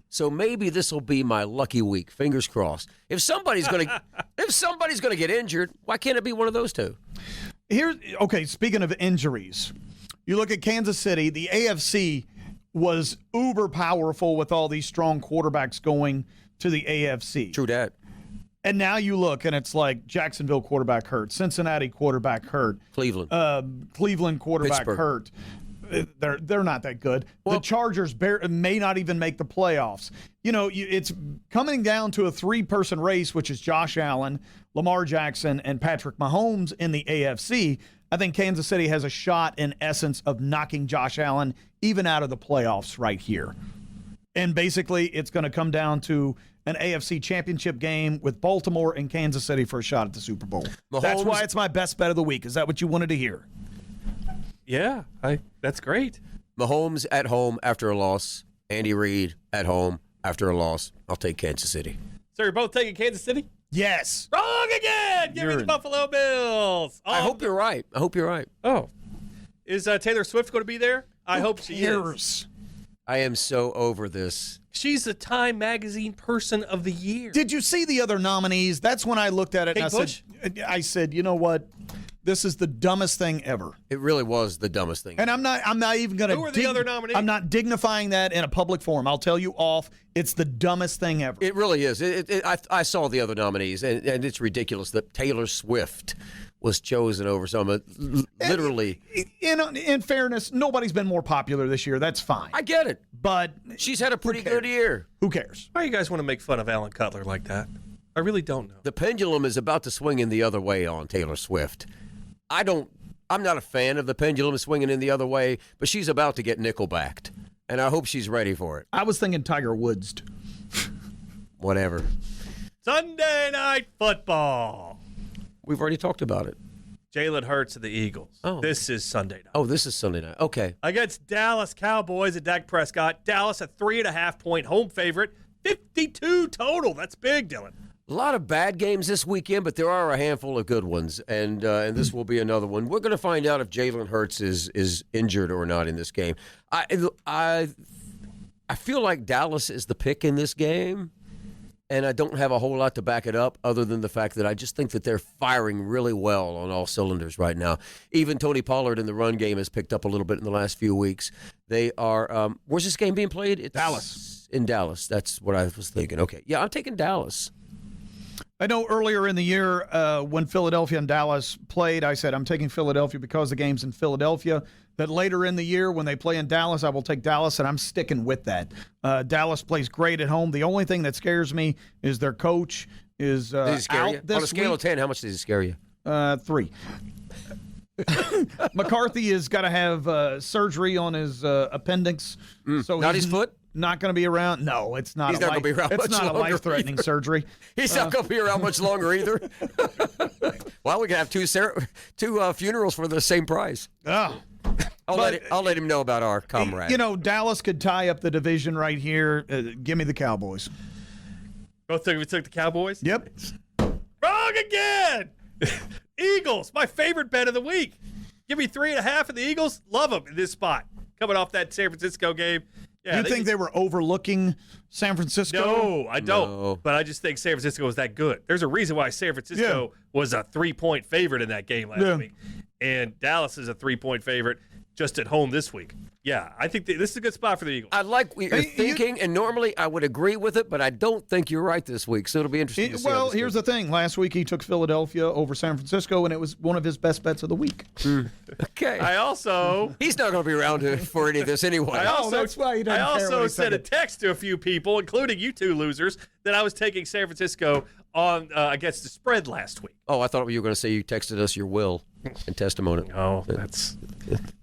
So maybe this will be my lucky week. Fingers crossed. If somebody's gonna get injured, why can't it be one of those two? Speaking of injuries, you look at Kansas City, the AFC was uber powerful with all these strong quarterbacks going to the AFC. True that. And now you look, and it's like Jacksonville quarterback hurt, Cincinnati quarterback hurt, Cleveland quarterback Pittsburgh. hurt. They're not that good. Well, the Chargers may not even make the playoffs. It's coming down to a 3-person race, which is Josh Allen, Lamar Jackson, and Patrick Mahomes in the AFC. I think Kansas City has a shot, in essence, of knocking Josh Allen even out of the playoffs right here. And basically, it's going to come down to an AFC championship game with Baltimore and Kansas City for a shot at the Super Bowl. That's why it's my best bet of the week. Is that what you wanted to hear? Yeah, that's great. Mahomes at home after a loss. Andy Reid at home after a loss. I'll take Kansas City. So you're both taking Kansas City? Yes. Wrong again! Give me the Buffalo Bills. I hope you're right. Oh. Is Taylor Swift going to be there? I hope she is. I am so over this. She's the Time Magazine Person of the Year. Did you see the other nominees? That's when I looked at it Kate Bush? I said, you know what? This is the dumbest thing ever. It really was the dumbest thing. And I'm not even going to. Who are the other nominees? I'm not dignifying that in a public forum. I'll tell you off. It's the dumbest thing ever. It really is. I saw the other nominees, and it's ridiculous that Taylor Swift was chosen over some. Literally. In fairness, nobody's been more popular this year. That's fine. I get it. But She's had a pretty good year. who cares? Why do you guys want to make fun of Alan Cutler like that? I really don't know. The pendulum is about to swing in the other way on Taylor Swift. I'm not a fan of the pendulum swinging in the other way, but she's about to get nickel-backed, and I hope she's ready for it. I was thinking Tiger Woods. Whatever. Sunday Night Football. We've already talked about it. Jalen Hurts of the Eagles. Oh. This is Sunday night. Oh, this is Sunday night. Okay. Against Dallas Cowboys and Dak Prescott. Dallas a 3.5-point home favorite. 52 total. That's big, Dylan. A lot of bad games this weekend, but there are a handful of good ones, and this will be another one. We're going to find out if Jalen Hurts is injured or not in this game. I feel like Dallas is the pick in this game, and I don't have a whole lot to back it up other than the fact that I just think that they're firing really well on all cylinders right now. Even Tony Pollard in the run game has picked up a little bit in the last few weeks. They are where's this game being played? It's Dallas. In Dallas. That's what I was thinking. Okay. Yeah, I'm taking Dallas. I know earlier in the year when Philadelphia and Dallas played, I said I'm taking Philadelphia because the game's in Philadelphia. That later in the year when they play in Dallas, I will take Dallas, and I'm sticking with that. Dallas plays great at home. The only thing that scares me is their coach is Does he scare out you? this On a scale week. of 10, how much does he scare you? 3. McCarthy has got to have surgery on his appendix. So Not he's his foot? Not going to be around. No, it's not. He's not going to be around It's much not a longer life-threatening either. surgery. He's not going to be around much longer either. Well, we can have two funerals for the same price. Oh. I'll let him know about our comrade. You know, Dallas could tie up the division right here. Give me the Cowboys. Both of you took the Cowboys? Yep. Wrong again! Eagles, my favorite bet of the week. Give me 3.5 of the Eagles. Love them in this spot. Coming off that San Francisco game. Yeah, You think they were overlooking San Francisco? No, I don't. No. But I just think San Francisco was that good. There's a reason why San Francisco was a 3-point favorite in that game last week. And Dallas is a 3-point favorite just at home this week. Yeah, I think this is a good spot for the Eagles. I like what you're thinking, and normally I would agree with it, but I don't think you're right this week, so it'll be interesting to see. Well, here's the thing. Last week he took Philadelphia over San Francisco, and it was one of his best bets of the week. Okay. He's not going to be around for any of this anyway. that's why he doesn't I care also what he sent a text to a few people, including you two losers, that I was taking San Francisco on against the spread last week. Oh, I thought you were going to say you texted us your will and testimony. Oh, that's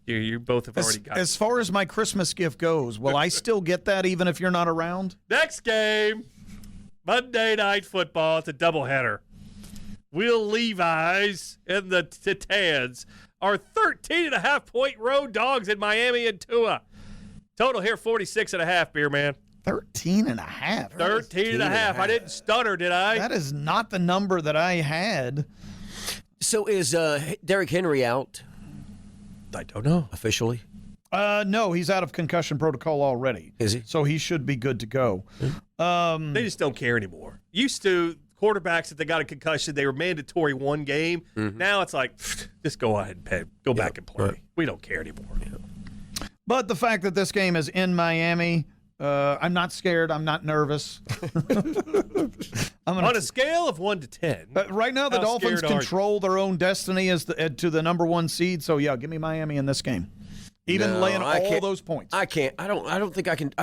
you both have already got. As far as my Christmas gift goes, will I still get that even if you're not around? Next game, Monday Night Football. It's a doubleheader. Will Levi's and the Titans are 13.5-point road dogs in Miami and Tua. Total here 46.5, Beerman. 13.5. 13.5. I didn't stutter, did I? That is not the number that I had. So is Derrick Henry out I don't know. officially? No, he's out of concussion protocol already. Is he? So he should be good to go. They just don't care anymore. Used to, quarterbacks, if they got a concussion, they were mandatory one game. Now it's like, just go ahead and pay. Go back and play. Right. We don't care anymore. But the fact that this game is in Miami, I'm not scared. I'm not nervous. On a scale of 1 to 10. Right now, the how Dolphins scared are you? control their own destiny as to the number 1 seed. So, yeah, give me Miami in this game. Even No, laying I all can't- those points. I can't. I don't think I can.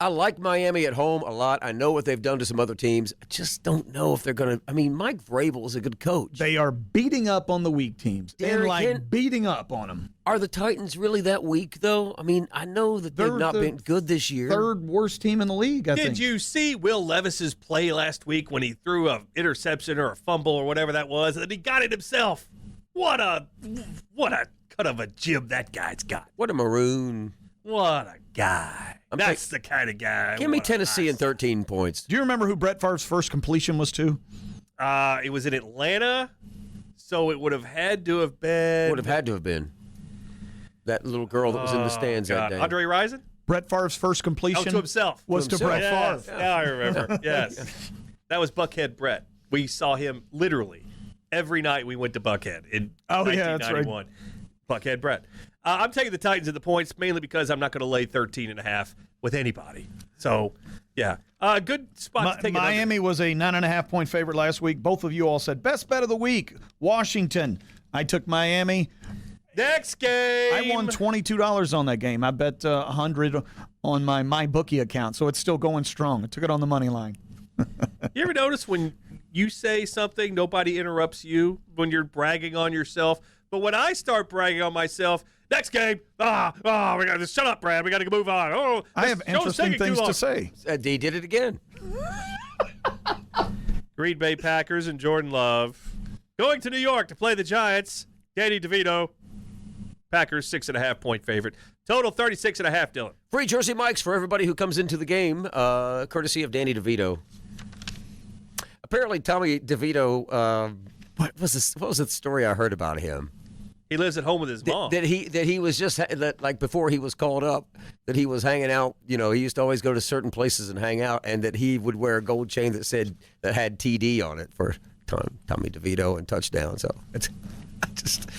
I like Miami at home a lot. I know what they've done to some other teams. I just don't know if they're going to. I mean, Mike Vrabel is a good coach. They are beating up on the weak teams. Beating up on them. Are the Titans really that weak, though? I mean, I know that they've They're not the been good this year. Third worst team in the league, I think. Did you see Will Levis's play last week when he threw an interception or a fumble or whatever that was, and he got it himself? What a cut of a jib that guy's got. What a maroon. What a guy. That's the kind of guy. Give me What a Tennessee nice- and 13 points. Do you remember who Brett Favre's first completion was to? It was in Atlanta, so it would have had to have been. Would have had to have been that little girl that was in the stands that day. Andre Rison? Brett Favre's first completion Oh, to himself. was to himself. Brett Yes, Favre. now I remember. Yes. That was Buckhead Brett. We saw him literally every night we went to Buckhead in Oh, yeah, that's right. 1991. Buckhead Brett. I'm taking the Titans at the points mainly because I'm not going to lay 13.5 with anybody. So, yeah. Good spot to take it under. Miami was a 9.5-point favorite last week. Both of you all said best bet of the week, Washington. I took Miami. Next game. I won $22 on that game. I bet $100 on my MyBookie account, so it's still going strong. I took it on the money line. You ever notice when you say something, nobody interrupts you when you're bragging on yourself? But when I start bragging on myself, next game, we got to shut up, Brad. We got to move on. Oh, I have this show's interesting taking too things long. to say. He did it again. Green Bay Packers and Jordan Love going to New York to play the Giants. Danny DeVito. Packers 6.5-point favorite. Total 36.5, Dylan. Free jersey mics for everybody who comes into the game, courtesy of Danny DeVito. Apparently, Tommy DeVito, what was the story I heard about him? He lives at home with his mom. That he was just that, like, before he was called up, that he was hanging out. You know, he used to always go to certain places and hang out, and that he would wear a gold chain that had TD on it for Tommy DeVito and touchdown. So it's just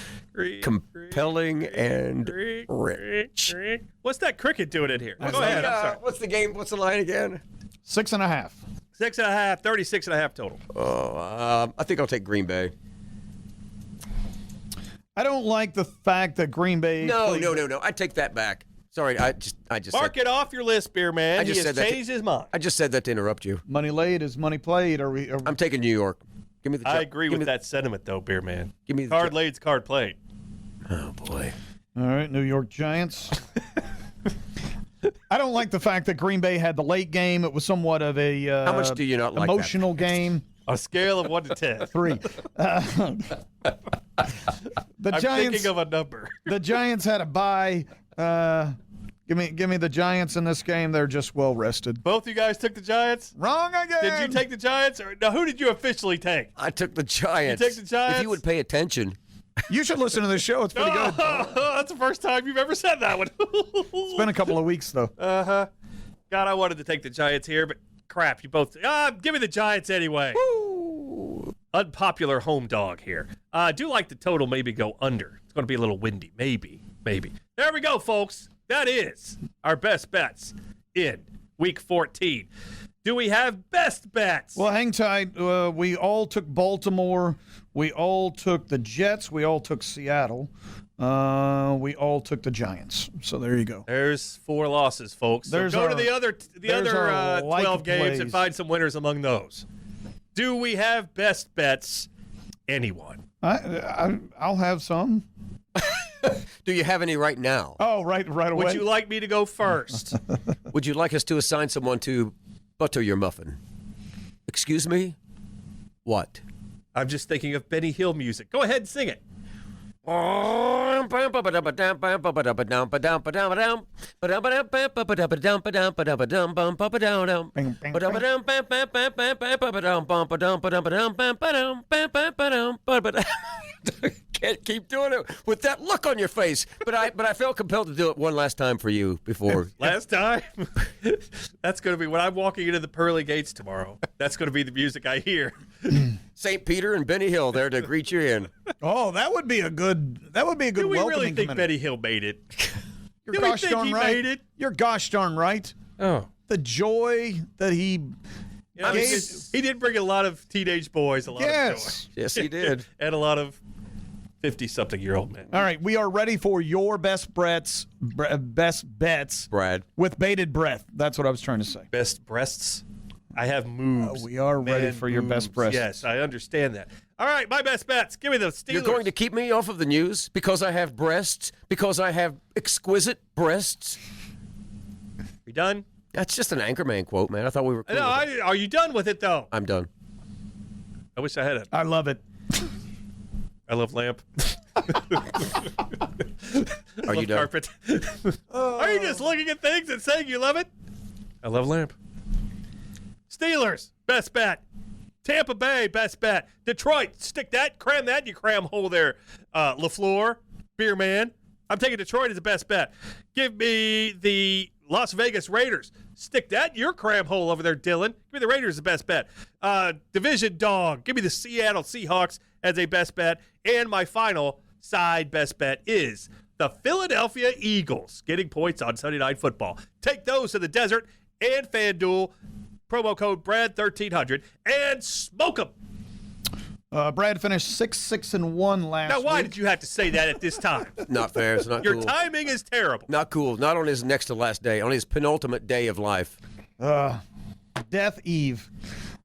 compelling and rich. What's that cricket doing in here? Go ahead. I'm sorry. What's the game? What's the line again? 6.5. 6.5, 36.5 total. Oh, I think I'll take Green Bay. I don't like the fact that Green Bay. No. I take that back. Sorry, I just Mark it off your list, Beerman. He has changed his mind. I just said that to interrupt you. Money laid is money played. I'm taking New York. Give me the. I agree with that sentiment, though, Beerman. Give me the card laid's card played. Oh boy. All right, New York Giants. I don't like the fact that Green Bay had the late game. It was somewhat of a how much do you not like emotional game. On a scale of 1 to 10. 3. The I'm Giants. thinking of a number. The Giants had a bye. Give me the Giants in this game. They're just well rested. Both you guys took the Giants? Wrong again. Did you take the Giants? Or no, who did you officially take? I took the Giants. You take the Giants? If you would pay attention. You should listen to this show. It's pretty good. That's the first time you've ever said that one. It's been a couple of weeks, though. Uh-huh. God, I wanted to take the Giants here, but crap, you both. Give me the Giants anyway. Woo. Unpopular home dog here. I do like the total maybe go under. It's going to be a little windy. Maybe. There we go, folks. That is our best bets in Week 14. Do we have best bets? Well, hang tight. We all took Baltimore. We all took the Jets. We all took Seattle. We all took the Giants. So there you go. There's 4 losses, folks. So go to the other 12 games and find some winners among those. Do we have best bets? Anyone? I'll have some. Do you have any right now? Oh, right away. Would you like me to go first? Would you like us to assign someone to butter your muffin? Excuse me? What? I'm just thinking of Benny Hill music. Go ahead and sing it. Can't keep doing it with that look on your face, but I felt compelled to do it one last time for you before. Last time? That's going to be when I'm walking into the pearly gates tomorrow. That's going to be the music I hear. St. Peter and Benny Hill there to greet you in. Oh, that would be a good. That would be a good. Do we welcoming really think committee. Benny Hill made it? You're Do we gosh think darn he right. made it? You're gosh darn right. Oh. The joy that he. I mean, he did bring a lot of teenage boys a lot of joy. Yes, he did. And a lot of 50-something-year-old men. All right, we are ready for your best bets, Brad. with bated breath. That's what I was trying to say. Best breasts? I have moves. We are ready for your best breasts. Yes, I understand that. All right, my best bets. Give me the Steelers. You're going to keep me off of the news because I have breasts, because I have exquisite breasts. You done? That's just an Anchorman quote, man. I thought we were cool. No, are you done with it, though? I'm done. I wish I had it. I love it. I love lamp. Are you done? Carpet. Are you just looking at things and saying you love it? I love lamp. Steelers, best bet. Tampa Bay, best bet. Detroit, stick that, cram that, you cram hole there. LaFleur, Beerman. I'm taking Detroit as the best bet. Give me the Las Vegas Raiders. Stick that in your cram hole over there, Dylan. Give me the Raiders as the best bet. Division dog. Give me the Seattle Seahawks as a best bet. And my final side best bet is the Philadelphia Eagles getting points on Sunday Night Football. Take those to the desert and FanDuel. Promo code BRAD1300 and smoke them. Brad finished 6-6-1 last Now, why week. did you have to say that at this time? Not fair. It's not Your cool. timing is terrible. Not cool. Not on his next to last day. On his penultimate day of life. Death Eve.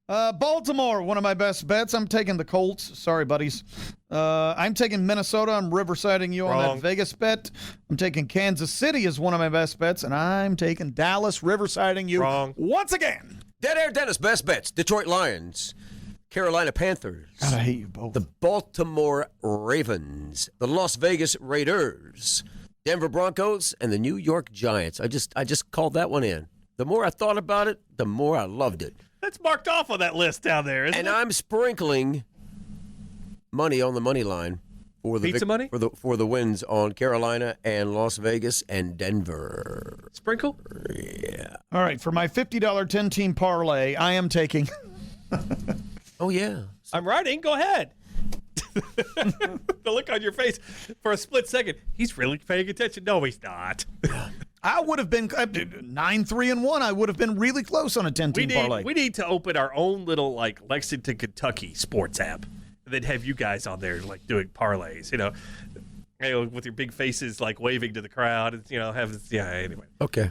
Baltimore, one of my best bets. I'm taking the Colts. Sorry, buddies. I'm taking Minnesota. I'm riversiding you on Wrong. that Vegas bet. I'm taking Kansas City as one of my best bets, and I'm taking Dallas, riversiding you Wrong. once again. Dead Air Dennis, best bets. Detroit Lions. Carolina Panthers. God, I hate you both. The Baltimore Ravens. The Las Vegas Raiders. Denver Broncos and the New York Giants. I just called that one in. The more I thought about it, the more I loved it. That's marked off on that list down there, isn't And it? I'm sprinkling money on the money line for the Pizza money? for the wins on Carolina and Las Vegas and Denver. Sprinkle? Yeah. All right, for my $50 10-team parlay, I am taking. Oh yeah. I'm writing. Go ahead. The look on your face for a split second. He's really paying attention. No, he's not. I would have been 9-3-1. I would have been really close on a 10-team parlay. We need to open our own little like Lexington, Kentucky sports app, and then have you guys on there like doing parlays. With your big faces like waving to the crowd. And, anyway. Okay.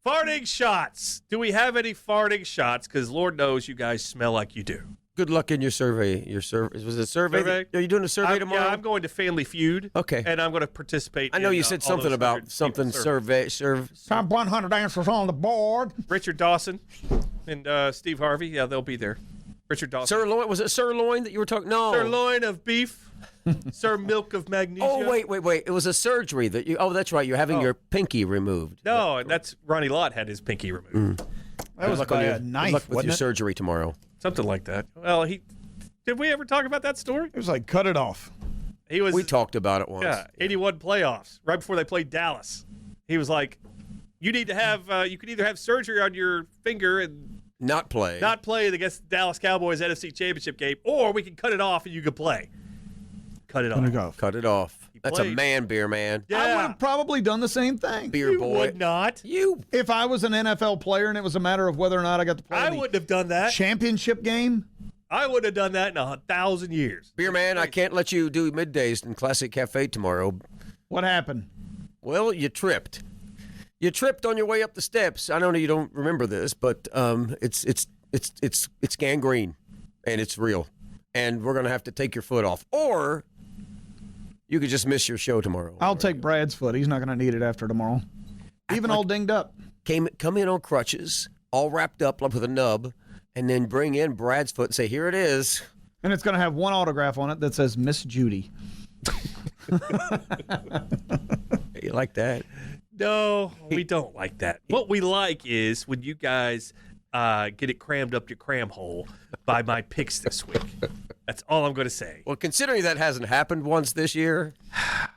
Farting shots. Do we have any farting shots? Because Lord knows you guys smell like you do. Good luck in your survey. Was it a survey? Are you doing a survey tomorrow? Yeah, I'm going to Family Feud. Okay. And I'm going to participate. I know you said something about something survey. Top 100 answers on the board. Richard Dawson and Steve Harvey. Yeah, they'll be there. Richard Dawson. Sirloin. Was it sirloin that you were talking? No. Sirloin of beef. Sir milk of magnesia. Oh, wait. It was a surgery that you. Oh, that's right. You're having your pinky removed. No, that's Ronnie Lott had his pinky removed. That was by a knife, Good luck with wasn't your it? surgery tomorrow. Something like that. Well, did we ever talk about that story? It was like, cut it off. We talked about it once. Yeah, 81 playoffs, right before they played Dallas. He was like, you need to have, you can either have surgery on your finger and not play against Dallas Cowboys NFC Championship game, or we can cut it off and you can play. Cut it off. Cut it off. That's played. a man, beer man. Yeah. I would have probably done the same thing. Beer You boy. would not. If I was an NFL player and it was a matter of whether or not I got to play I the wouldn't have done that. championship game, I wouldn't have done that in 1,000 years. Beer man, I can't let you do middays in Classic Cafe tomorrow. what happened? Well, you tripped. You tripped on your way up the steps. I know you don't remember this, but it's gangrene, and it's real, and we're gonna have to take your foot off, or you could just miss your show tomorrow. I'll take Brad's foot. He's not going to need it after tomorrow. Even all dinged up. Come in on crutches, all wrapped up with a nub, and then bring in Brad's foot and say, "Here it is." And it's going to have one autograph on it that says Miss Judy. You like that? No, we don't like that. What we like is when you guys get it crammed up your cram hole by my picks this week. That's all I'm going to say. Well, considering that hasn't happened once this year,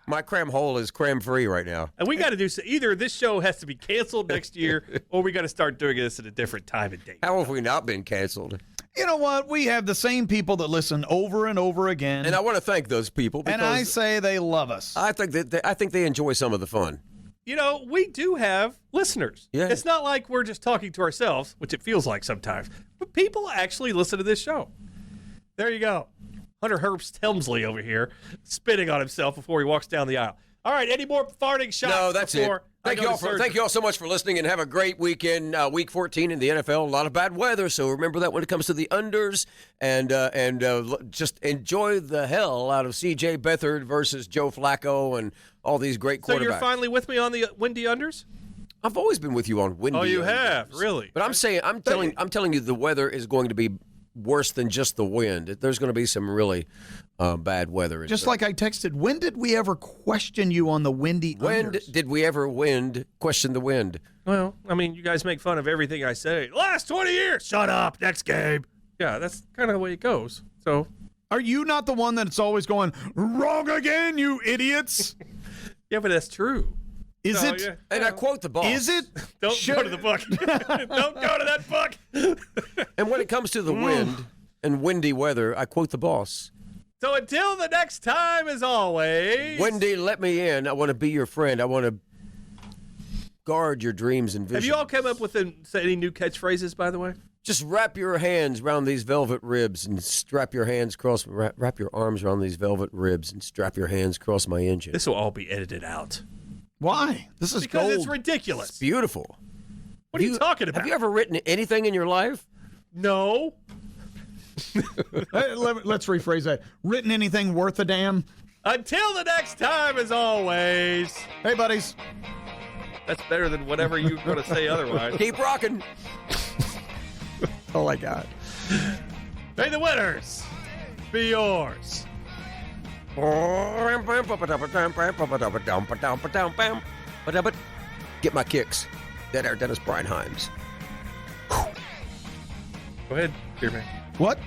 my cram hole is cram free right now. And we got to do so. Either this show has to be canceled next year, or we got to start doing this at a different time and date. How have we not been canceled? You know what? We have the same people that listen over and over again. And I want to thank those people because and I say they love us. I think they enjoy some of the fun. We do have listeners. Yeah. It's not like we're just talking to ourselves, which it feels like sometimes, but people actually listen to this show. There you go. Hunter Herbst Helmsley over here spitting on himself before he walks down the aisle. All right, any more farting shots? No, that's it. Thank you all so much for listening, and have a great weekend. Week 14 in the NFL, a lot of bad weather, so remember that when it comes to the unders, and just enjoy the hell out of C.J. Beathard versus Joe Flacco and all these great quarterbacks. So you're finally with me on the windy unders? I've always been with you on windy. Oh, you unders. have? Really? But I'm telling you, the weather is going to be worse than just the wind. There's going to be some really bad weather. Just like I texted, when did we ever question you on the windy When unders? did we ever question the wind? Well, I mean, you guys make fun of everything I say. Last 20 years. Shut up. Next game. Yeah, that's kind of the way it goes. So, Are you not the one that's always going, wrong again, you idiots? yeah, but that's true. Is So, it? yeah. And I quote the boss. Is it? Don't go to the book. Don't go to that book. And when it comes to the wind and windy weather, I quote the boss. So until the next time, as always. Wendy, let me in. I want to be your friend. I want to guard your dreams and visions. Have you all come up with any new catchphrases, by the way? Just wrap your hands around these velvet ribs and strap your hands across. Wrap your arms around these velvet ribs and strap your hands across my engine. This will all be edited out. Why? This is Because gold. it's ridiculous. It's beautiful. What are you talking about? Have you ever written anything in your life? No. Let's rephrase that. Written anything worth a damn? Until the next time, as always. Hey, buddies. That's better than whatever you're going to say otherwise. Keep rocking. Oh, my God. May the winners be yours. Get my kicks. That are Dennis Brian Himes. Go ahead, Beerman. What?